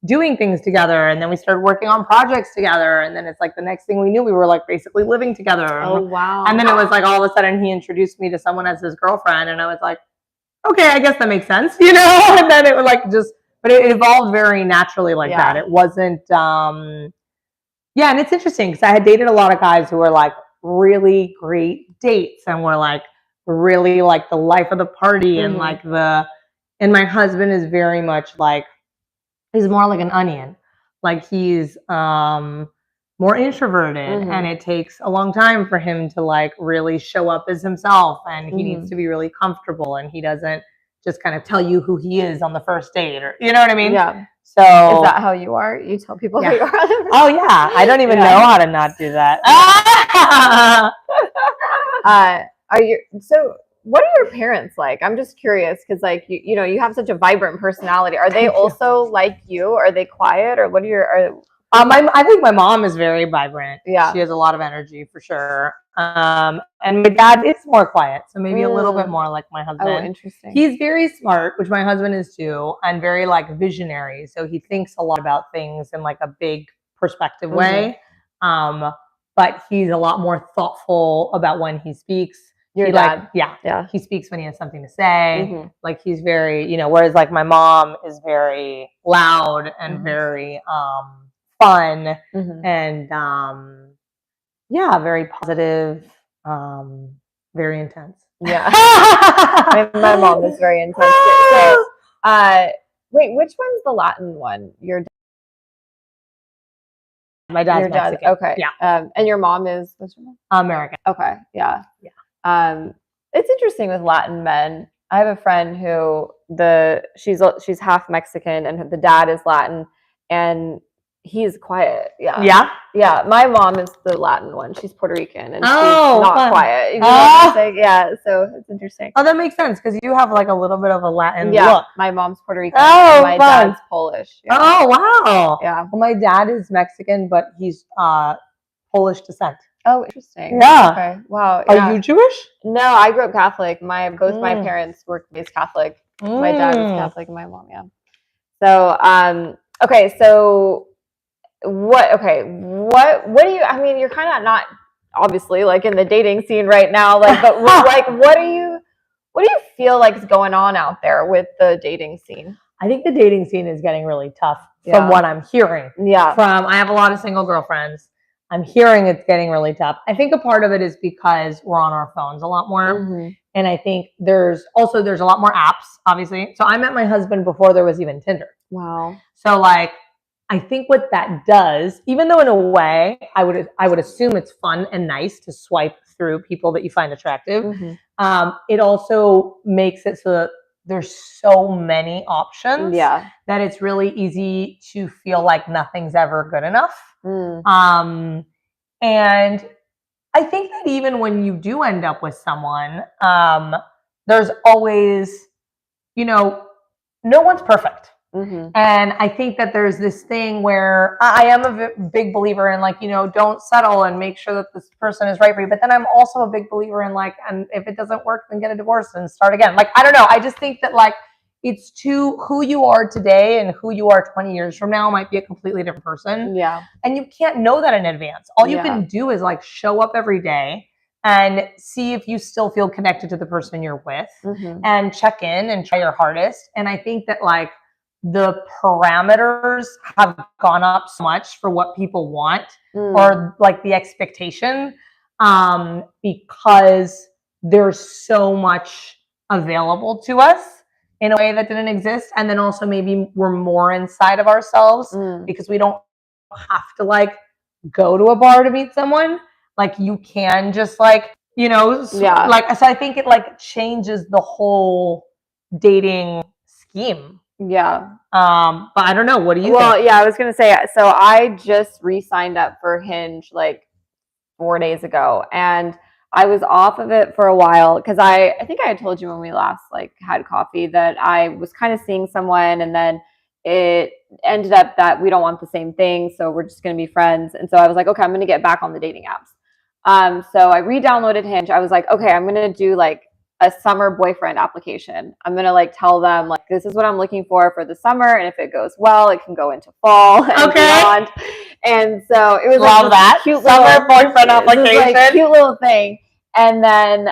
doing things together. And then we started working on projects together. And then it's like the next thing we knew, we were like basically living together. Oh, wow. And then it was like, all of a sudden he introduced me to someone as his girlfriend. And I was like, okay, I guess that makes sense, And then it was like but it evolved very naturally like that. It wasn't, and it's interesting because I had dated a lot of guys who were like really great dates and were like really like the life of the party and like and my husband is very much like, he's more like an onion. Like he's more introverted and it takes a long time for him to like really show up as himself and he needs to be really comfortable and he doesn't just kind of tell you who he is on the first date or you know what I mean? Yeah. So is that how you are? You tell people who you are? Oh yeah. I don't even know how to not do that. What are your parents like? I'm just curious because like you have such a vibrant personality. Are they also like you? Are they quiet or what are your I think my mom is very vibrant. Yeah. She has a lot of energy for sure. And my dad is more quiet. So maybe a little bit more like my husband. Oh, interesting. He's very smart, which my husband is too, and very like visionary. So he thinks a lot about things in like a big perspective way. But he's a lot more thoughtful about when he speaks. Your dad? Yeah. He speaks when he has something to say. Like he's very, whereas like my mom is very loud and very fun and very positive, very intense. Yeah. my mom is very intense. So, wait, which one's the Latin one? My dad's Mexican. Okay. Yeah. And your mom is what's your name? American. Okay. Yeah. Yeah. It's interesting with Latin men. I have a friend who she's half Mexican and the dad is Latin and he's quiet. Yeah. Yeah. Yeah. My mom is the Latin one. She's Puerto Rican and she's not fun. Quiet. You know what I'm saying? Yeah. So it's interesting. Oh, that makes sense because you have like a little bit of a Latin look. look. My mom's Puerto Rican. Oh, my dad's Polish. Yeah. Oh, wow. Yeah. Well, my dad is Mexican, but he's Polish descent. Oh, interesting. Yeah. Okay. Wow. Are you Jewish? No, I grew up Catholic. Both my parents were raised Catholic. My dad was Catholic and my mom, So, okay. So what do you, I mean, you're kind of not obviously like in the dating scene right now, like, but like, what do you feel like is going on out there with the dating scene? I think the dating scene is getting really tough from what I'm hearing. Yeah. I have a lot of single girlfriends. I'm hearing it's getting really tough. I think a part of it is because we're on our phones a lot more. And I think there's a lot more apps, obviously. So I met my husband before there was even Tinder. Wow. So like, I think what that does, even though in a way I would assume it's fun and nice to swipe through people that you find attractive, it also makes it so that there's so many options that it's really easy to feel like nothing's ever good enough. And I think that even when you do end up with someone, there's always, no one's perfect. And I think that there's this thing where I am a big believer in like, don't settle and make sure that this person is right for you. But then I'm also a big believer in like, and if it doesn't work, then get a divorce and start again. Like, I don't know. I just think that like, it's who you are today and who you are 20 years from now might be a completely different person. Yeah. And you can't know that in advance. All you can do is like show up every day and see if you still feel connected to the person you're with and check in and try your hardest. And I think that like the parameters have gone up so much for what people want or like the expectation because there's so much available to us in a way that didn't exist. And then also maybe we're more inside of ourselves because we don't have to like go to a bar to meet someone. Like you can just like, like, so I think it like changes the whole dating scheme. Yeah. But I don't know. What do you think? Well, yeah, I was going to say, so I just re-signed up for Hinge like 4 days ago, and I was off of it for a while because I think I had told you when we last like had coffee that I was kind of seeing someone, and then it ended up that we don't want the same thing, so we're just going to be friends. And so I was like, okay, I'm going to get back on the dating apps. So I re-downloaded Hinge. I was like, okay, I'm going to do like a summer boyfriend application. I'm going to like tell them like, this is what I'm looking for the summer. And if it goes well, it can go into fall and beyond. And so it was like that cute summer boyfriend application. Like, cute little thing. And then,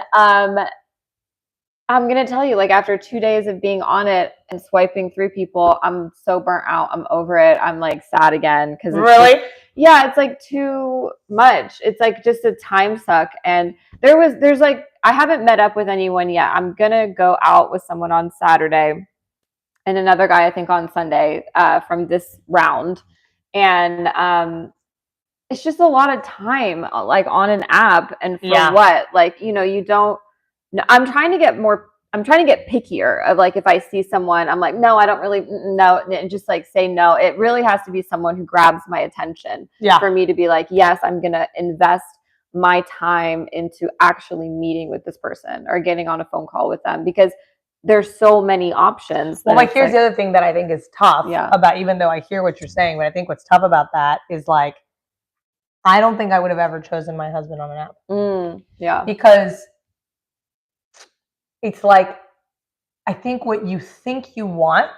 I'm going to tell you, like, after 2 days of being on it and swiping through people, I'm so burnt out. I'm over it. I'm like sad again. Cause it's like too much. It's like just a time suck. And there's like, I haven't met up with anyone yet. I'm going to go out with someone on Saturday and another guy, I think on Sunday, from this round. And, it's just a lot of time like on an app and for what? Like, you don't, I'm trying to get pickier of like, if I see someone, I'm like, no, I don't really no, and just like say no. It really has to be someone who grabs my attention for me to be like, yes, I'm going to invest my time into actually meeting with this person or getting on a phone call with them, because there's so many options. Well, like here's the other thing that I think is tough about, even though I hear what you're saying, but I think what's tough about that is like, I don't think I would have ever chosen my husband on an app. Because it's like, I think what you think you want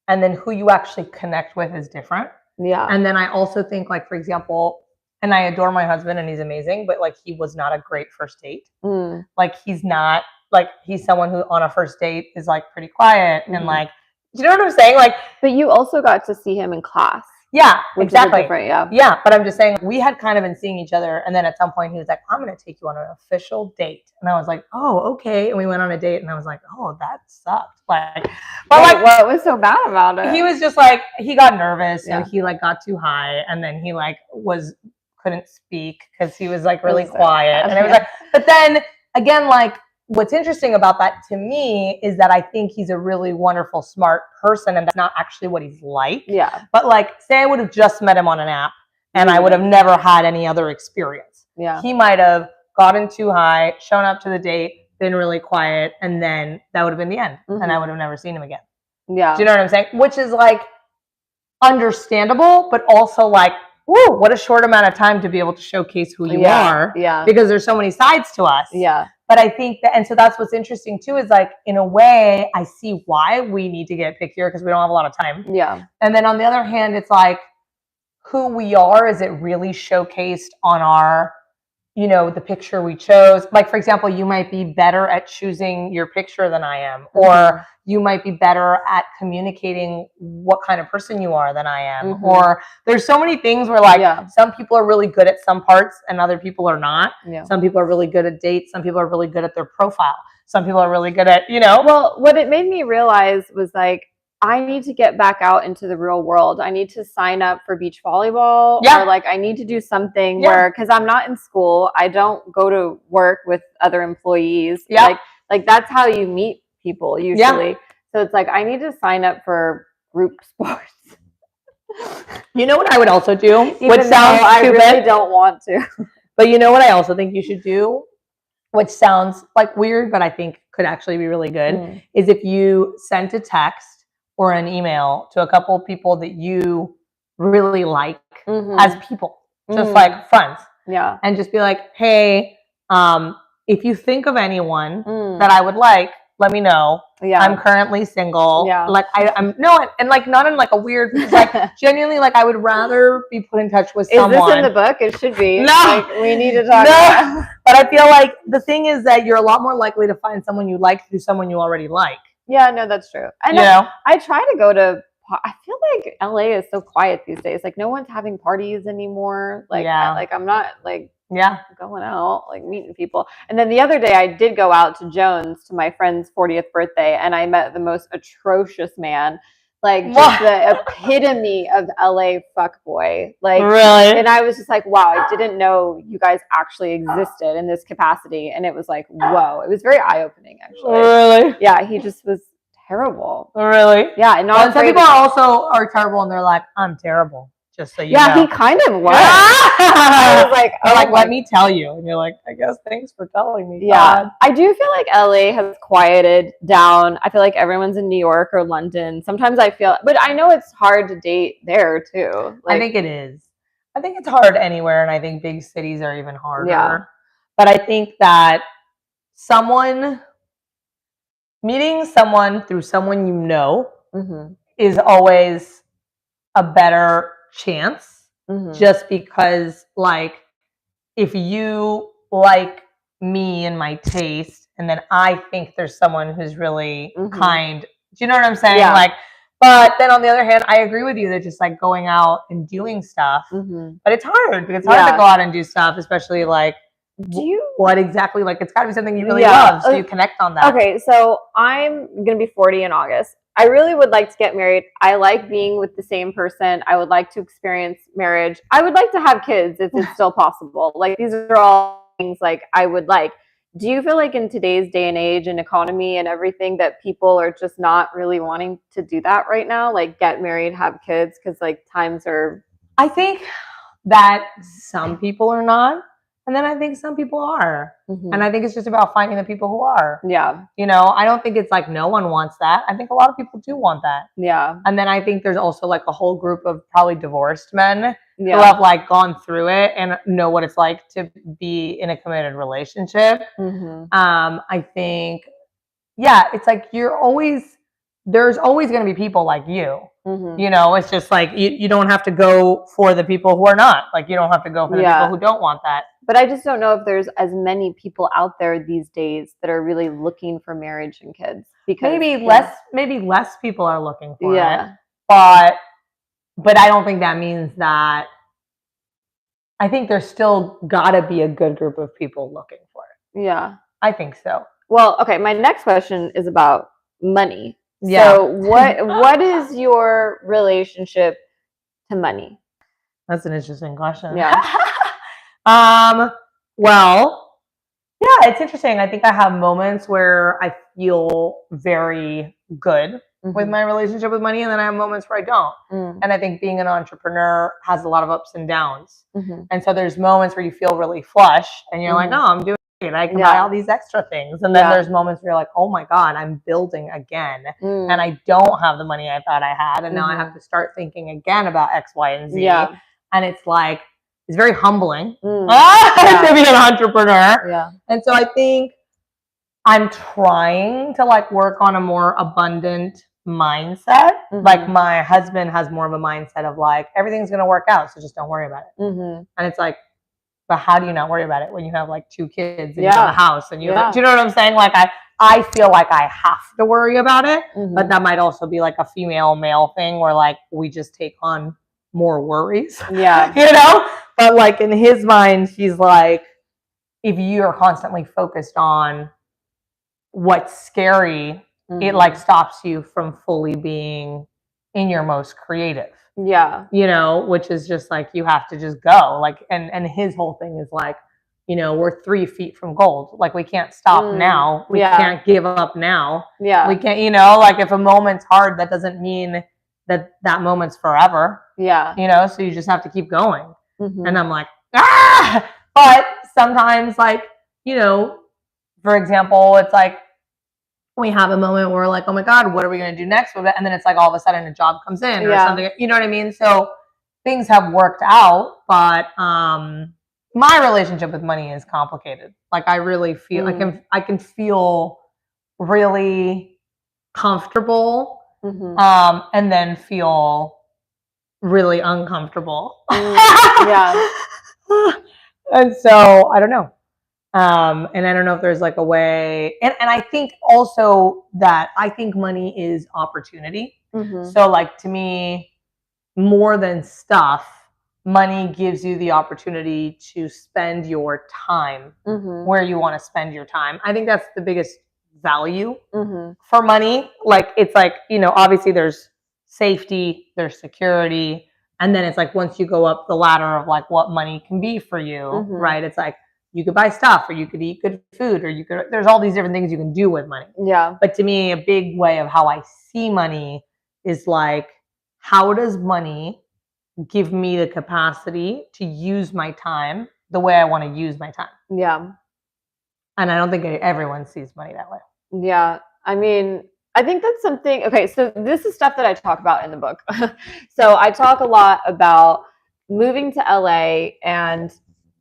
and then who you actually connect with is different. Yeah. And then I also think like, for example, and I adore my husband and he's amazing, but like he was not a great first date. Like he's not, like he's someone who on a first date is like pretty quiet and like, do you know what I'm saying? Like, but you also got to see him in class. Yeah, exactly. Yeah, but I'm just saying we had kind of been seeing each other, and then at some point he was like, "I'm going to take you on an official date," and I was like, "Oh, okay." And we went on a date, and I was like, "Oh, that sucked." Like, but like, what was so bad about it? He was just like he got nervous and he like got too high, and then he like couldn't speak because he was like really quiet, and it was like, but then again, like. What's interesting about that to me is that I think he's a really wonderful, smart person, and that's not actually what he's like. Yeah. But like, say I would have just met him on an app and I would have never had any other experience. Yeah. He might have gotten too high, shown up to the date, been really quiet, and then that would have been the end. And I would have never seen him again. Yeah. Do you know what I'm saying? Which is like understandable, but also like, whoa, what a short amount of time to be able to showcase who you are. Yeah. Because there's so many sides to us. Yeah. But I think that, and so that's what's interesting too, is like, in a way, I see why we need to get pickier because we don't have a lot of time. Yeah. And then on the other hand, it's like, who we are, is it really showcased on our, the picture we chose? Like, for example, you might be better at choosing your picture than I am, or you might be better at communicating what kind of person you are than I am. Or there's so many things where like some people are really good at some parts and other people are not. Yeah. Some people are really good at dates. Some people are really good at their profile. Some people are really good at, Well, what it made me realize was like, I need to get back out into the real world. I need to sign up for beach volleyball, or like I need to do something where, because I'm not in school, I don't go to work with other employees. Yeah. Like that's how you meet people usually. Yeah. So it's like, I need to sign up for group sports. You know what I would also do? Which sounds I really don't want to. But you know what I also think you should do? Which sounds like weird, but I think could actually be really good, is if you sent a text or an email to a couple of people that you really like as people, just like friends. Yeah. And just be like, hey, if you think of anyone that I would like, let me know. Yeah. I'm currently single. Yeah. Like I'm no, and like not in like a weird, like genuinely, like I would rather be put in touch with someone. Is this in the book? It should be. No, like, we need to talk about. But I feel like the thing is that you're a lot more likely to find someone you like through someone you already like. Yeah, no, that's true. And I try to go to. I feel like LA is so quiet these days. Like no one's having parties anymore. Like I'm not like going out, like meeting people. And then the other day I did go out to Jones to my friend's 40th birthday, and I met the most atrocious man. Like just the epitome of LA fuckboy. Like really? And I was just like, wow, I didn't know you guys actually existed in this capacity. And it was like, whoa. It was very eye-opening actually. Really? Yeah, he just was terrible. Really? Yeah. And some people are terrible and they're like, I'm terrible. Just so you know. Yeah, he kind of was. I was like, oh, like, let me tell you. And you're like, I guess thanks for telling me. Yeah. I do feel like LA has quieted down. I feel like everyone's in New York or London. Sometimes I feel, but I know it's hard to date there too. Like, I think it is. I think it's hard anywhere. And I think big cities are even harder. Yeah. But I think that meeting someone through someone you know is always a better chance. Just because, like, if you like me and my taste, and then I think there's someone who's really kind, do you know what I'm saying? Yeah. Like, but then on the other hand, I agree with you that just like going out and doing stuff, but it's hard because it's hard to go out and do stuff, especially like, what exactly, like it's got to be something you really love, so you connect on that. Okay, so I'm gonna be 40 in August. I really would like to get married. I like being with the same person. I would like to experience marriage. I would like to have kids if it's still possible. Like these are all things like I would like. Do you feel like in today's day and age and economy and everything that people are just not really wanting to do that right now? Like get married, have kids, because like times are. I think that some people are not. And then I think some people are. And I think it's just about finding the people who are. Yeah. You know, I don't think it's like no one wants that. I think a lot of people do want that. Yeah. And then I think there's also like a whole group of probably divorced men who have like gone through it and know what it's like to be in a committed relationship. I think, it's like there's always going to be people like you. You know, it's just like you don't have to go for the people who are not. Like you don't have to go for the people who don't want that. But I just don't know if there's as many people out there these days that are really looking for marriage and kids. Because maybe less people are looking for it. But I don't think that means that. I think there's still gotta be a good group of people looking for it. Yeah. I think so. Well, okay, my next question is about money. Yeah. So what is your relationship to money? That's an interesting question. Yeah. Well, yeah, it's interesting. I think I have moments where I feel very good with my relationship with money, and then I have moments where I don't. And I think being an entrepreneur has a lot of ups and downs. And so there's moments where you feel really flush and you're like, oh, I'm doing great. I can buy all these extra things. And then there's moments where you're like, oh my God, I'm building again. And I don't have the money I thought I had. And now I have to start thinking again about X, Y, and Z. Yeah. And it's like, it's very humbling to be an entrepreneur. Yeah. And so I think I'm trying to like work on a more abundant mindset. Like my husband has more of a mindset of like, everything's going to work out. So just don't worry about it. And it's like, but how do you not worry about it when you have like 2 kids and you have a house and you do you know what I'm saying? Like I feel like I have to worry about it, but that might also be like a female male thing where like we just take on more worries. Yeah. You know? But like in his mind, he's like, if you're constantly focused on what's scary, it like stops you from fully being in your most creative. Yeah. You know, which is just like, you have to just go. Like, and his whole thing is like, you know, we're 3 feet from gold. Like we can't stop now. We can't give up now. Yeah. We can't, you know, like if a moment's hard, that doesn't mean that moment's forever. Yeah. You know, so you just have to keep going. And I'm like, but sometimes like, you know, for example, it's like, we have a moment where we're like, oh my God, what are we going to do next with it? And then it's like all of a sudden a job comes in or something, you know what I mean? So things have worked like my relationship with money is complicated. Like I really feel I can feel really comfortable and then feel really uncomfortable. Yeah. And so I don't know. And I don't know if there's like a way, and I think also that I think money is opportunity. So like to me, more than stuff, money gives you the opportunity to spend your time where you want to spend your time. I think that's the biggest value for money. Like it's like, you know, obviously there's safety, there's security, and then it's like once you go up the ladder of like what money can be for you, right? It's like you could buy stuff or you could eat good food or you could, there's all these different things you can do with money. Yeah. But to me, a big way of how I see money is like, how does money give me the capacity to use my time the way I want to use my time? Yeah. And I don't think everyone sees money that way. Yeah. I mean, I think that's something, okay, so this is stuff that I talk about in the book. So I talk a lot about moving to LA and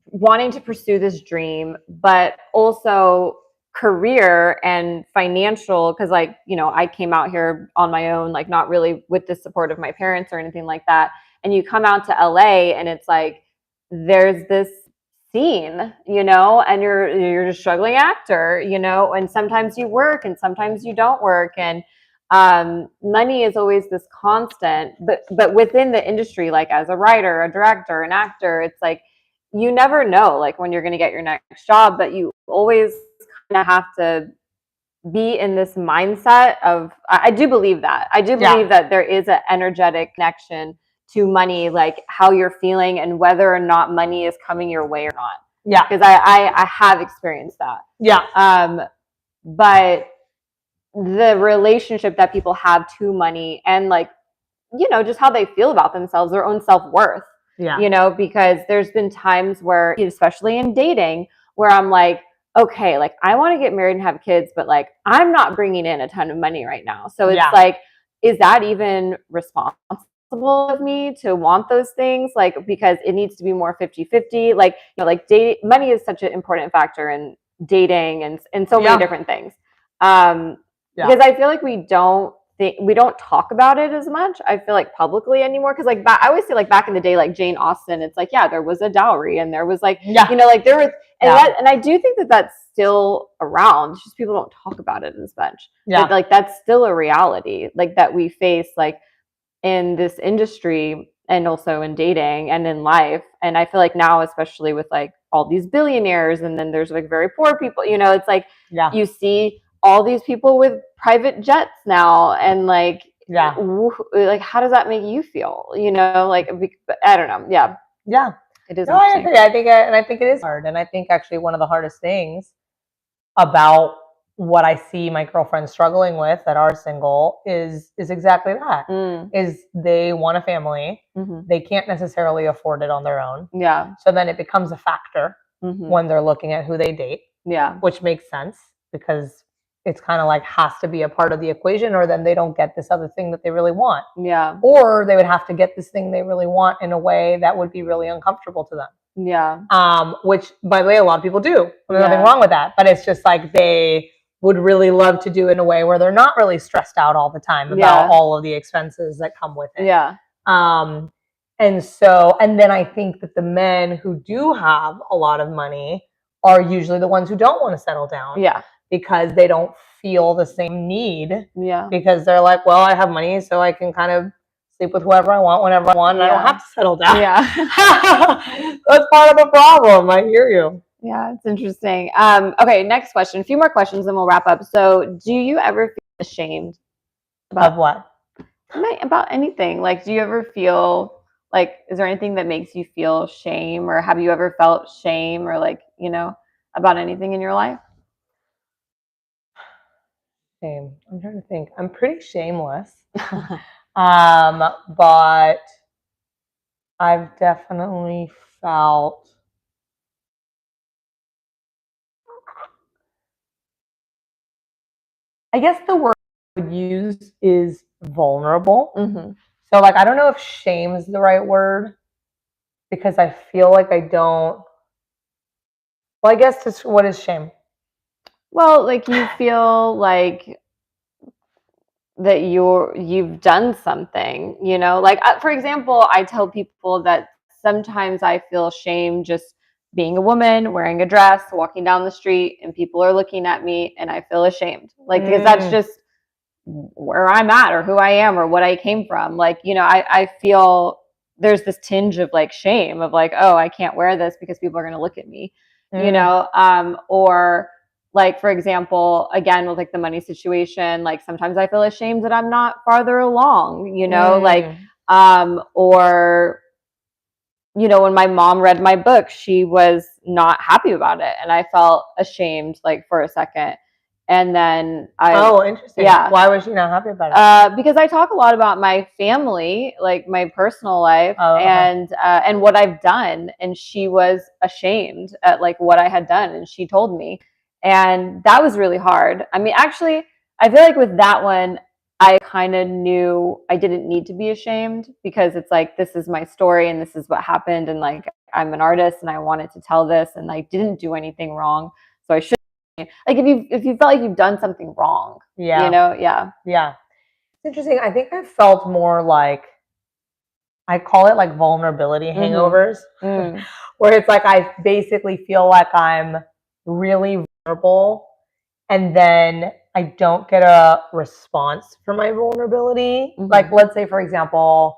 wanting to pursue this dream, but also career and financial, because like, you know, I came out here on my own, like not really with the support of my parents or anything like that. And you come out to LA and it's like, there's this scene, you know, and you're a struggling actor, you know, and sometimes you work and sometimes you don't work. And money is always this constant, but within the industry, like as a writer, a director, an actor, it's like you never know like when you're going to get your next job, but you always kind of have to be in this mindset of I do believe that. I do believe that there is an energetic connection to money, like how you're feeling and whether or not money is coming your way or not. Yeah. Because I have experienced that. Yeah. But the relationship that people have to money and like, you know, just how they feel about themselves, their own self-worth. Yeah. You know, because there's been times where, especially in dating, where I'm like, okay, like I want to get married and have kids, but like I'm not bringing in a ton of money right now. So it's like, is that even responsible of me to want those things? Like, because it needs to be more 50-50. Like, you know, like money is such an important factor in dating and so many different things. Because I feel like we don't talk about it as much. I feel like publicly anymore. Because like I always say like back in the day, like Jane Austen, it's like, yeah, there was a dowry and there was like, you know, like there was, and I do think that that's still around. It's just people don't talk about it as much. Yeah. But like that's still a reality, like that we face like in this industry and also in dating and in life. And I feel like now, especially with like all these billionaires and then there's like very poor people, you know, it's like you see all these people with private jets now and like like how does that make you feel, you know, like I don't know. It is. I agree. I think it is hard, and I think actually one of the hardest things about what I see my girlfriends struggling with that are single is exactly that. Is they want a family, they can't necessarily afford it on their own, so then it becomes a factor when they're looking at who they date, which makes sense because it's kind of like has to be a part of the equation, or then they don't get this other thing that they really want. Or they would have to get this thing they really want in a way that would be really uncomfortable to them. Which, by the way, a lot of people do. There's nothing wrong with that. But it's just like they would really love to do in a way where they're not really stressed out all the time about all of the expenses that come with it. And so, and then I think that the men who do have a lot of money are usually the ones who don't want to settle down. Because they don't feel the same need. Because they're like, well, I have money, so I can kind of sleep with whoever I want, whenever I want, and I don't have to settle down. That's part of the problem. I hear you. Yeah, it's interesting. Okay, next question. A few more questions, and we'll wrap up. So, do you ever feel ashamed of what? About anything? Like, do you ever feel like, is there anything that makes you feel shame, or have you ever felt shame, or like, you know, about anything in your life? Shame. I'm trying to think. I'm pretty shameless. But I've definitely felt I guess the word I would use is vulnerable. Mm-hmm. So like, I don't know if shame is the right word because I feel like I don't. Well, I guess just what is shame? Well, like you feel like that you've done something, you know, like for example, I tell people that sometimes I feel shame just being a woman wearing a dress walking down the street and people are looking at me and I feel ashamed, like because that's just where I'm at or who I am or what I came from. Like, you know, I feel there's this tinge of like shame of like, oh, I can't wear this because people are going to look at me, you know, or like, for example, again, with like the money situation, like sometimes I feel ashamed that I'm not farther along, you know, like, or, you know, when my mom read my book, she was not happy about it. And I felt ashamed like for a second. And then interesting. Yeah. Why was she not happy about it? Because I talk a lot about my family, like my personal life, and what I've done, and she was ashamed at like what I had done, and she told me, and that was really hard. I mean, actually, I feel like with that one, I kind of knew I didn't need to be ashamed because it's like this is my story and this is what happened, and like I'm an artist and I wanted to tell this, and I didn't do anything wrong, so I should. Like if you felt like you've done something wrong, you know, yeah. It's interesting. I think I felt more like, I call it like vulnerability hangovers, where it's like I basically feel like I'm really vulnerable, and then I don't get a response for my vulnerability. Like, let's say, for example,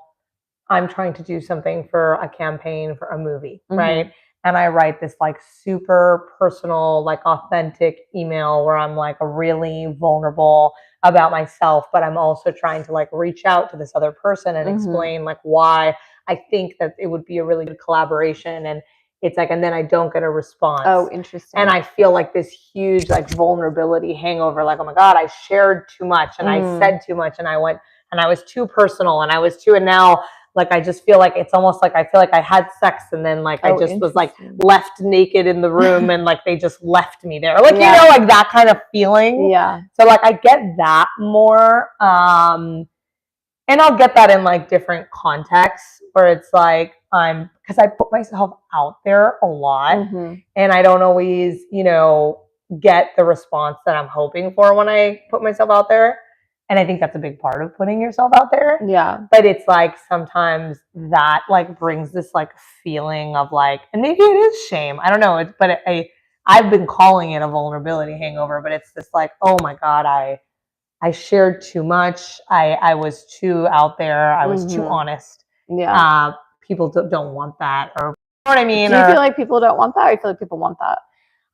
I'm trying to do something for a campaign for a movie, right? And I write this like super personal, like authentic email where I'm like really vulnerable about myself, but I'm also trying to like reach out to this other person and explain like why I think that it would be a really good collaboration. And it's like, and then I don't get a response. Oh, interesting. And I feel like this huge like vulnerability hangover, like, oh my God, I shared too much and I said too much and I went and I was too personal and I was too, and now like I just feel like it's almost like I feel like I had sex and then like I just was like left naked in the room and like they just left me there. Like, you know, like that kind of feeling. Yeah. So like I get that more. And I'll get that in like different contexts where it's like because I put myself out there a lot and I don't always, you know, get the response that I'm hoping for when I put myself out there. And I think that's a big part of putting yourself out there. Yeah. But it's like sometimes that like brings this like feeling of like, and maybe it is shame. I don't know. But I've been calling it a vulnerability hangover, but it's this like, oh my God, I shared too much. I was too out there. I was too honest. Yeah. People don't want that, or you know what I mean? Do you feel like people don't want that, or you feel like people want that?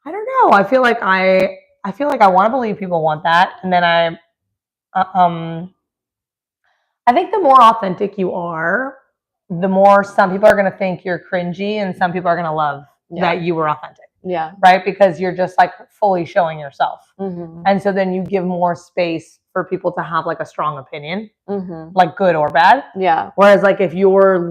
I don't know. I feel like I want to believe people want that, and then I think the more authentic you are, the more some people are going to think you're cringy, and some people are going to love that you were authentic. Yeah. Right? Because you're just like fully showing yourself. And so then you give more space for people to have like a strong opinion, like good or bad. Yeah. Whereas like if you're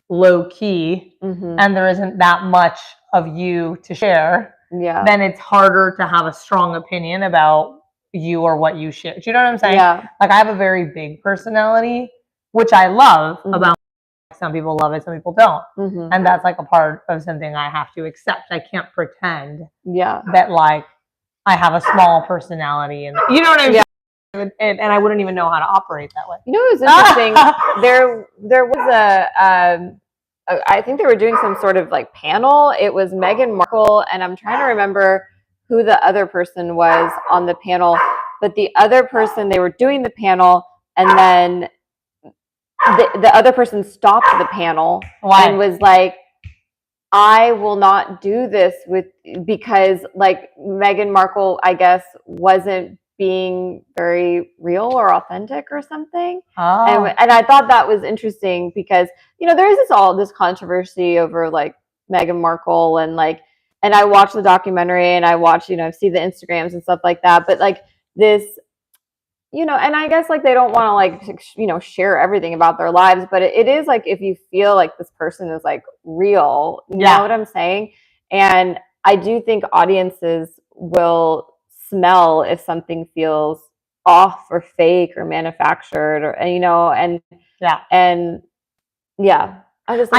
low key and there isn't that much of you to share, then it's harder to have a strong opinion about you or what you share. Do you know what I'm saying? Yeah. Like I have a very big personality, which I love about. Some people love it, some people don't. And that's like a part of something I have to accept. I can't pretend that like I have a small personality and you know what I mean? And I wouldn't even know how to operate that way. You know what was interesting? there was I think they were doing some sort of like panel. It was Meghan Markle, and I'm trying to remember who the other person was on the panel. But the other person, they were doing the panel, and then the other person stopped the panel and was like, I will not do this because like Meghan Markle, I guess, wasn't being very real or authentic or something. And I thought that was interesting because, you know, there is all this controversy over like Meghan Markle and I watched the documentary and I watched, you know, see the Instagrams and stuff like that. But like this, you know, and I guess like they don't want to like, you know, share everything about their lives, but it is like if you feel like this person is like real, you know what I'm saying? And I do think audiences will smell if something feels off or fake or manufactured, or you know, and I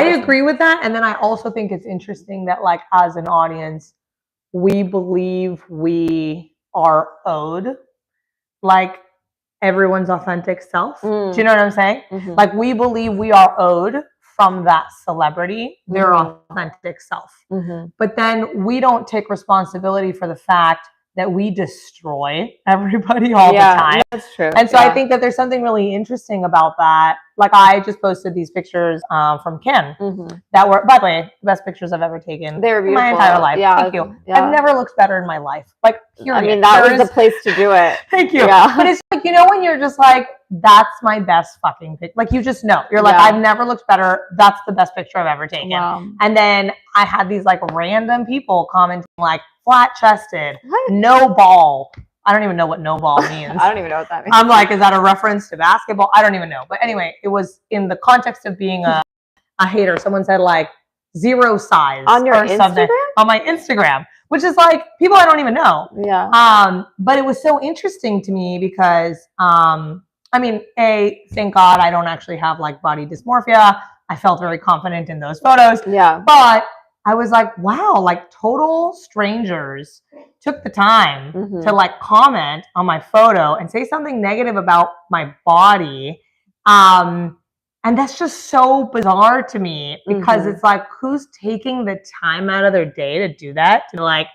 agree with that. And then I also think it's interesting that, like, as an audience, we believe we are owed, like, everyone's authentic self. Do you know what I'm saying? Like, we believe we are owed from that celebrity their authentic self. But then we don't take responsibility for the fact that we destroy everybody all the time. That's true. And so I think that there's something really interesting about that. Like, I just posted these pictures from Ken that were, by the way, the best pictures I've ever taken in my entire life. Thank you. I've never looked better in my life. Like, period. I mean, that was the place to do it. Thank you. But it's like, you know, when you're just like, that's my best fucking picture. Like, you just know. You're like, I've never looked better. That's the best picture I've ever taken. And then I had these like random people commenting like, flat chested, no ball. I don't even know what no ball means. I don't even know what that means. I'm like, is that a reference to basketball? I don't even know. But anyway, it was in the context of being a hater. Someone said like 0 size on your Instagram? On my Instagram, which is like people I don't even know. But it was so interesting to me because I mean, thank God I don't actually have like body dysmorphia. I felt very confident in those photos. But I was like, wow, like total strangers took the time to like comment on my photo and say something negative about my body. And that's just so bizarre to me because it's like, who's taking the time out of their day to do that? To like,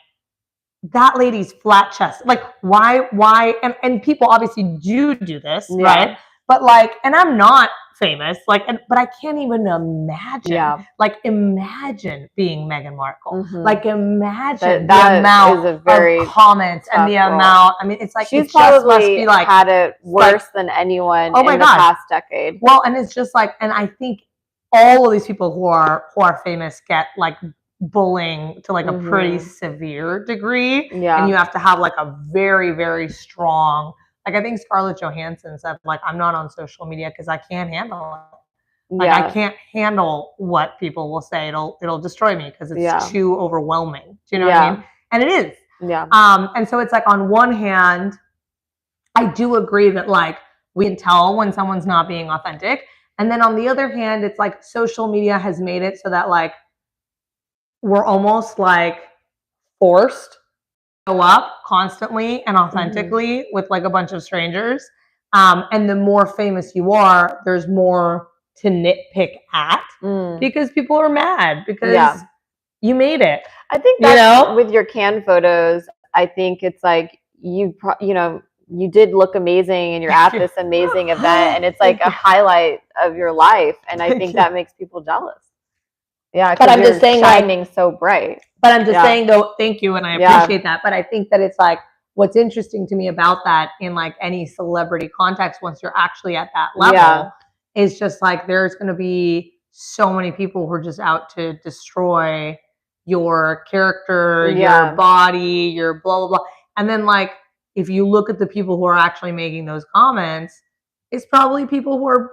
that lady's flat chest. Like, why? And people obviously do this, right? But like, and I'm not famous, like, but I can't even imagine, like, imagine being Meghan Markle. Like, imagine the amount of comments and the amount. I mean, it's like, she's probably must be like had it worse than anyone in the past decade. Well, and it's just like, and I think all of these people who are famous get like bullying to like a pretty severe degree. And you have to have like a very, very strong, like I think Scarlett Johansson said, like, I'm not on social media because I can't handle it. Like I can't handle what people will say. It'll destroy me because it's too overwhelming. Do you know what I mean? And it is. And so it's like, on one hand, I do agree that like we can tell when someone's not being authentic. And then on the other hand, it's like social media has made it so that like we're almost like forced to go up constantly and authentically with like a bunch of strangers. And the more famous you are, there's more to nitpick at because people are mad because you made it. I think that's with your canned photos. I think it's like you know, you did look amazing and you're at this amazing event and it's like a highlight of your life. And I think that makes people jealous. Yeah, but I'm just saying, shining like, so bright. But I'm just saying, though, thank you, and I appreciate that. But I think that it's like, what's interesting to me about that in like any celebrity context, once you're actually at that level, is just like there's going to be so many people who are just out to destroy your character, your body, your blah blah blah. And then like, if you look at the people who are actually making those comments, it's probably people who are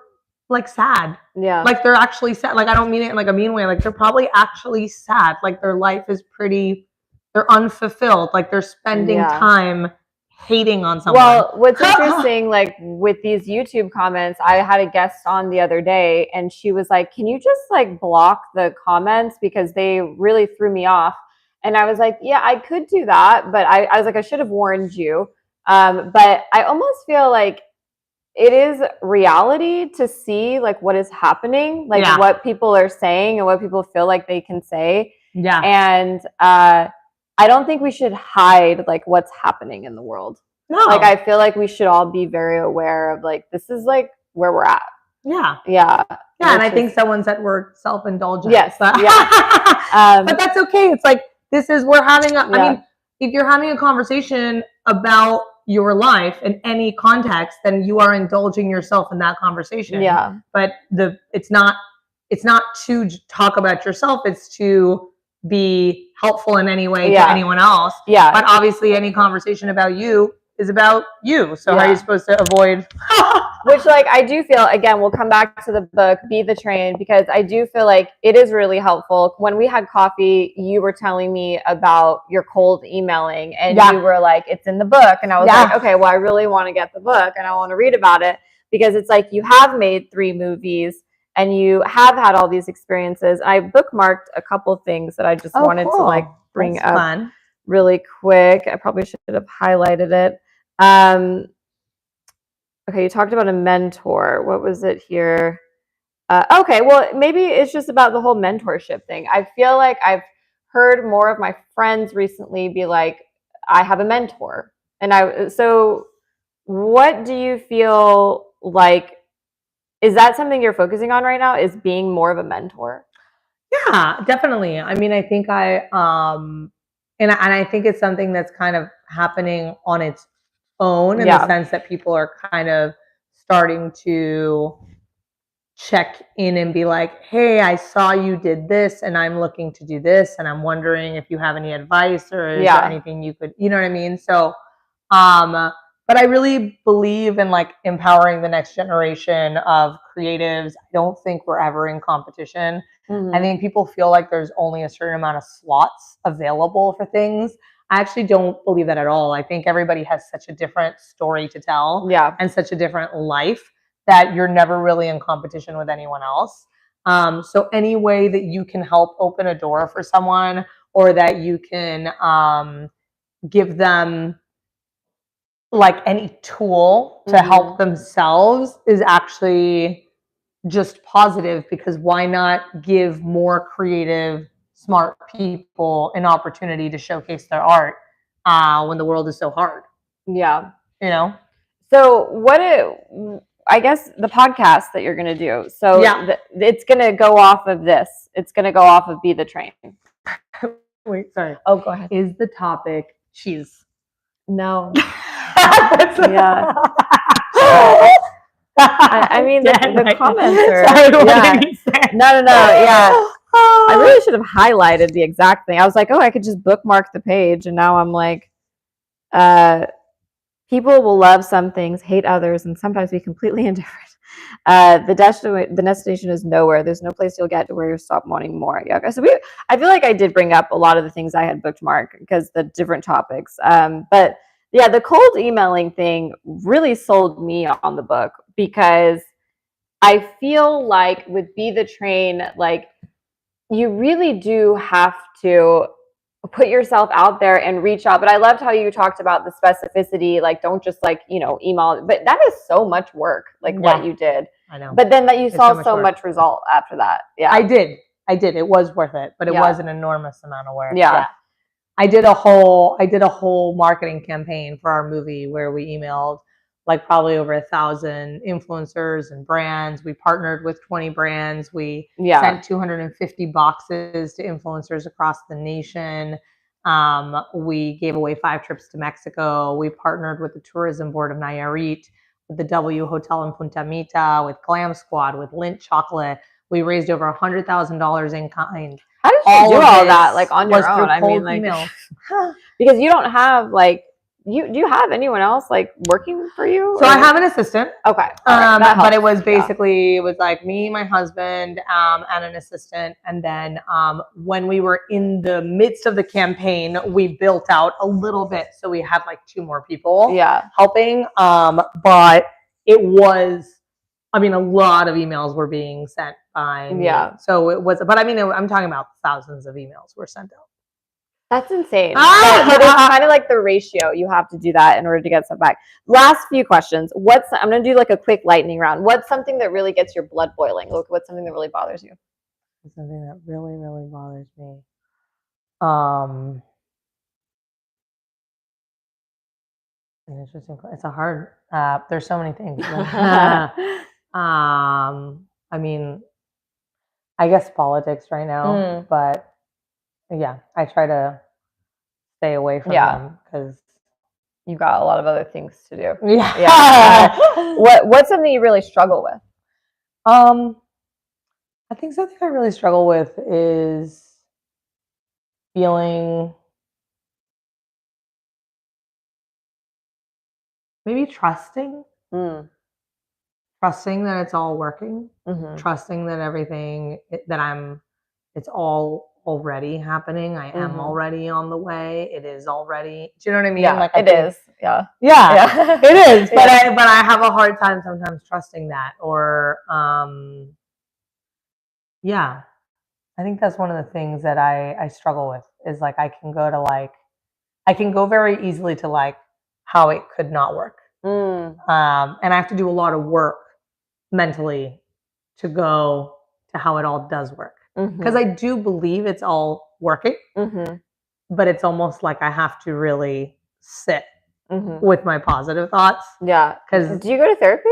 like sad. Like they're actually sad. Like I don't mean it in like a mean way. Like they're probably actually sad. Like their life is they're unfulfilled. Like they're spending time hating on someone. Well, what's interesting, like with these YouTube comments, I had a guest on the other day and she was like, can you just like block the comments because they really threw me off? And I was like, yeah, I could do that. But I was like, I should have warned you. But I almost feel like it is reality to see like what is happening, like what people are saying and what people feel like they can say. And I don't think we should hide like what's happening in the world. Like I feel like we should all be very aware of like, this is like where we're at. And I think someone said we're self-indulgent. But that's okay. It's like, we're having I mean, if you're having a conversation about your life in any context, then you are indulging yourself in that conversation. But it's not to talk about yourself, it's to be helpful in any way to anyone else. But obviously any conversation about you is about you. So how are you supposed to avoid Which, like, I do feel, again, we'll come back to the book, Be the Train, because I do feel like it is really helpful. When we had coffee, you were telling me about your cold emailing, and you were like, it's in the book. And I was like, okay, well, I really want to get the book and I want to read about it, because it's like you have made 3 movies and you have had all these experiences. I bookmarked a couple things that I just wanted to like bring up really quick. I probably should have highlighted it. Okay, you talked about a mentor. What was it here? Okay, well, maybe it's just about the whole mentorship thing. I feel like I've heard more of my friends recently be like, I have a mentor. So what do you feel like, is that something you're focusing on right now, is being more of a mentor? Yeah, definitely. I mean, I think and I think it's something that's kind of happening on its own in the sense that people are kind of starting to check in and be like, hey, I saw you did this and I'm looking to do this and I'm wondering if you have any advice or is there anything you could, you know what I mean? So, but I really believe in like empowering the next generation of creatives. I don't think we're ever in competition. I think people feel like there's only a certain amount of slots available for things. I actually don't believe that at all. I think everybody has such a different story to tell and such a different life that you're never really in competition with anyone else. So any way that you can help open a door for someone, or that you can give them like any tool to help themselves, is actually just positive, because why not give more creative, smart people an opportunity to showcase their art when the world is so hard? Yeah. You know? So I guess the podcast that you're going to do, so it's going to go off of this. It's going to go off of Be the Train. Wait, sorry. Oh, go ahead. Is the topic cheese? No. Yeah. I mean, the comments are. Sorry, no. Yeah. I really should have highlighted the exact thing. I was like, oh, I could just bookmark the page, and now I'm like, people will love some things, hate others, and sometimes be completely indifferent. The destination is nowhere. There's no place you'll get to where you stop wanting more. Yeah. So I feel like I did bring up a lot of the things I had bookmarked because the different topics. But yeah, the cold emailing thing really sold me on the book, because I feel like with Be the Train, like, you really do have to put yourself out there and reach out. But I loved how you talked about the specificity, like, don't just like, email, but that is so much work, like what you did. I know. But then that you saw so much result after that. Yeah. I did. It was worth it, but it was an enormous amount of work. Yeah. I did a whole marketing campaign for our movie where we emailed like probably over 1,000 influencers and brands. We partnered with 20 brands. We sent 250 boxes to influencers across the nation. We gave away 5 trips to Mexico. We partnered with the tourism board of Nayarit, with the W Hotel in Punta Mita, with Glam Squad, with Lindt Chocolate. We raised over $100,000 in kind. How did you do all that, like, on your own? I mean, like, because you don't have like, do you have anyone else like working for you? So I have an assistant. Okay. But it was basically, it was like me, my husband, and an assistant. And then when we were in the midst of the campaign, we built out a little bit. So we had like 2 more people helping. But it was, I mean, a lot of emails were being sent by me. So it was, but I mean, I'm talking about thousands of emails were sent out. That's insane. But it's kind of like the ratio. You have to do that in order to get stuff back. Last few questions. I'm going to do like a quick lightning round. What's something that really gets your blood boiling? What's something that really bothers you? Something that really, really bothers me. An interesting. It's a hard. There's so many things. I mean, I guess politics right now, but yeah, I try to stay away from them because you've got a lot of other things to do. Yeah. What's something you really struggle with? I think something I really struggle with is feeling maybe trusting. trusting that it's all working, trusting that everything it's all already happening. I am already on the way. It is already. Do you know what I mean? Yeah, like it is. Yeah. Yeah, it is. But I have a hard time sometimes trusting that, or yeah. I think that's one of the things that I struggle with is like I can go very easily to like how it could not work. And I have to do a lot of work mentally to go to how it all does work. Because I do believe it's all working, but it's almost like I have to really sit with my positive thoughts. Yeah. Because do you go to therapy?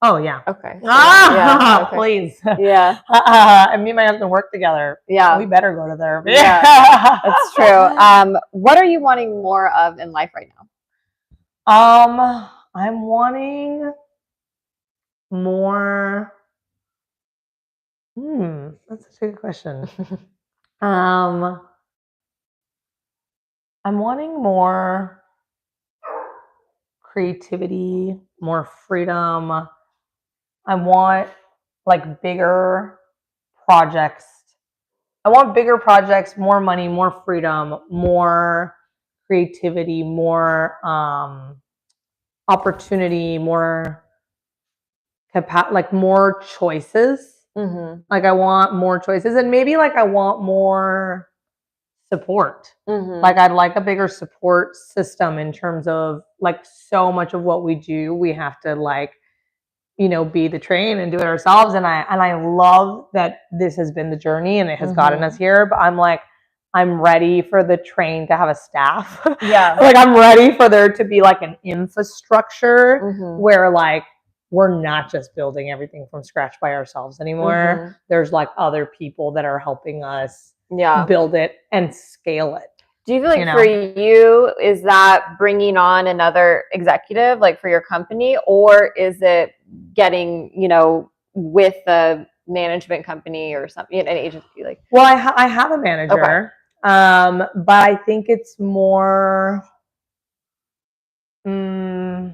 Oh yeah. Okay. So okay. Please. Yeah. And me and my husband work together. Yeah. We better go to therapy. Yeah. That's true. What are you wanting more of in life right now? I'm wanting more. That's a good question. I'm wanting more creativity, more freedom. I want like bigger projects. I want bigger projects, more money, more freedom, more creativity, more opportunity, more like more choices. Like I want more choices, and maybe like I want more support. Like I'd like a bigger support system in terms of like so much of what we do, we have to like, be the train and do it ourselves. And I love that this has been the journey and it has gotten us here. But I'm ready for the train to have a staff. Yeah. Like I'm ready for there to be like an infrastructure where like we're not just building everything from scratch by ourselves anymore. There's like other people that are helping us build it and scale it. Do you feel like for you, is that bringing on another executive like for your company, or is it getting, with a management company or something, an agency? Like, well, I have a manager, but I think it's more, yeah,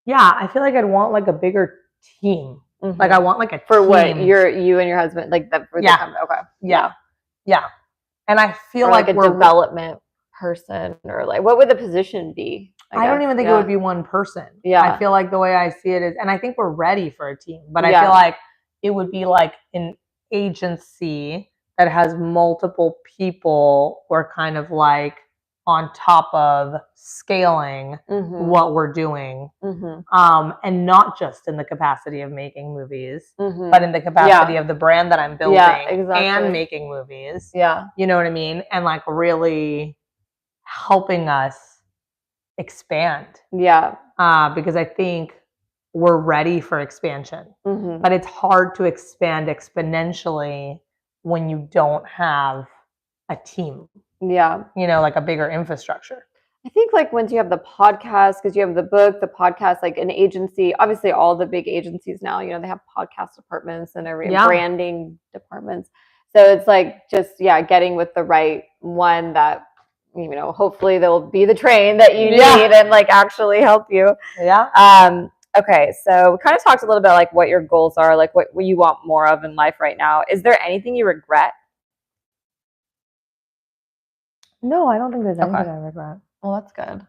I feel like I'd want like a bigger team. Like I want like a for team. What you and your husband like that for the company. Okay. Yeah. And I feel or like a development person, or like what would the position be? I don't even think it would be one person. Yeah. I feel like the way I see it is, and I think we're ready for a team, but I feel like it would be like an agency that has multiple people who are kind of like on top of scaling what we're doing, and not just in the capacity of making movies, but in the capacity of the brand that I'm building and making movies. Yeah, you know what I mean? And like really helping us expand. Yeah, because I think we're ready for expansion, but it's hard to expand exponentially when you don't have a team. Yeah. Like a bigger infrastructure. I think like once you have the podcast, because you have the book, the podcast, like an agency, obviously all the big agencies now, they have podcast departments and branding departments. So it's like just, getting with the right one that, hopefully they'll be the train that you need and like actually help you. Yeah. Okay. So we kind of talked a little bit like what your goals are, like what you want more of in life right now. Is there anything you regret? No, I don't think there's anything I regret. Well, that's good.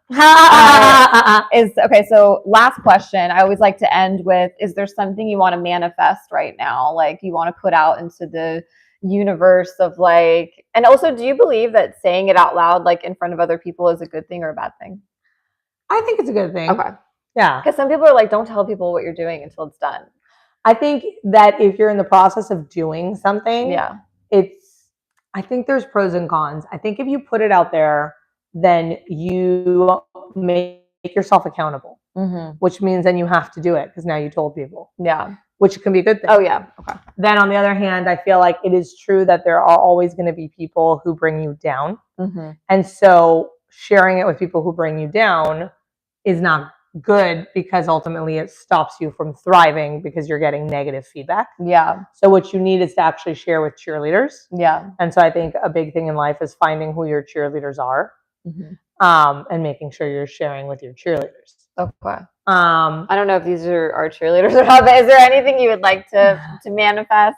Okay, so last question. I always like to end with, is there something you want to manifest right now? Like you want to put out into the universe of like, and also do you believe that saying it out loud, like in front of other people, is a good thing or a bad thing? I think it's a good thing. Okay. Yeah. Because some people are like, don't tell people what you're doing until it's done. I think that if you're in the process of doing something, I think there's pros and cons. I think if you put it out there, then you make yourself accountable, which means then you have to do it because now you told people. Yeah. Which can be a good thing. Oh, yeah. Okay. Then on the other hand, I feel like it is true that there are always going to be people who bring you down. And so sharing it with people who bring you down is not good because ultimately it stops you from thriving because you're getting negative feedback. Yeah. So what you need is to actually share with cheerleaders. Yeah. And so I think a big thing in life is finding who your cheerleaders are, and making sure you're sharing with your cheerleaders. Okay. I don't know if these are our cheerleaders or not, but is there anything you would like to manifest?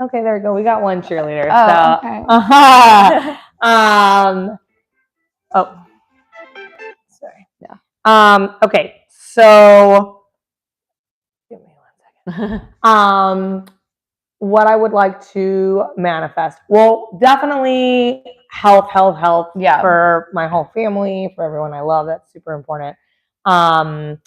Okay, there we go. We got one cheerleader. Oh, okay. Oh, sorry. Yeah. Okay, so give me 1 second. What I would like to manifest. Well, definitely health for my whole family, for everyone I love. That's super important. And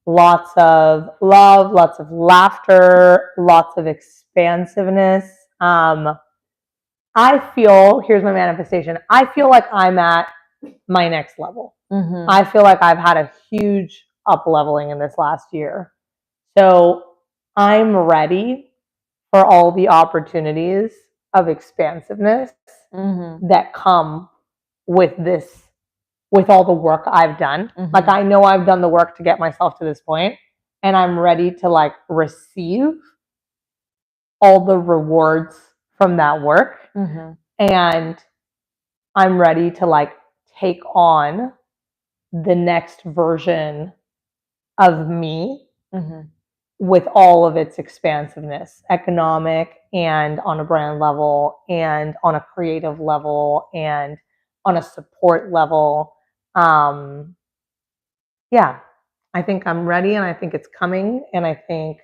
lots of love, lots of laughter, lots of expansiveness. Here's my manifestation. I feel like I'm at my next level. Mm-hmm. I feel like I've had a huge up leveling in this last year. So I'm ready for all the opportunities of expansiveness that come with this, with all the work I've done. Like, I know I've done the work to get myself to this point, and I'm ready to like receive all the rewards from that work. And I'm ready to like take on the next version of me with all of its expansiveness, economic and on a brand level and on a creative level and on a support level. Yeah, I think I'm ready, and I think it's coming, and I think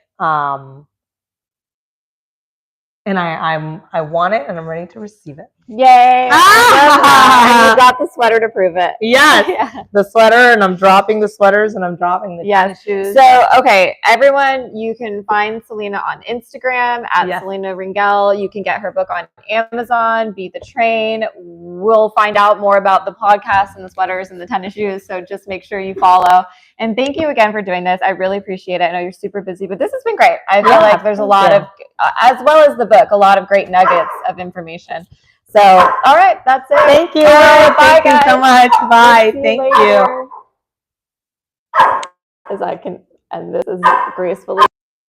and I want it, and I'm ready to receive it. Yay! And you got the sweater to prove it. Yes, yeah. The sweater, and I'm dropping the sweaters, and I'm dropping the tennis shoes. So, okay, everyone, you can find Selina on Instagram at Selina Ringel. You can get her book on Amazon, Be the Train. We'll find out more about the podcast and the sweaters and the tennis shoes, so just make sure you follow. And thank you again for doing this. I really appreciate it. I know you're super busy, but this has been great. I feel like there's a lot of, as well as the book, a lot of great nuggets of information. So, all right, that's it. Thank you. Bye, Thank you so much. Bye. Thank you. As I can end this as gracefully.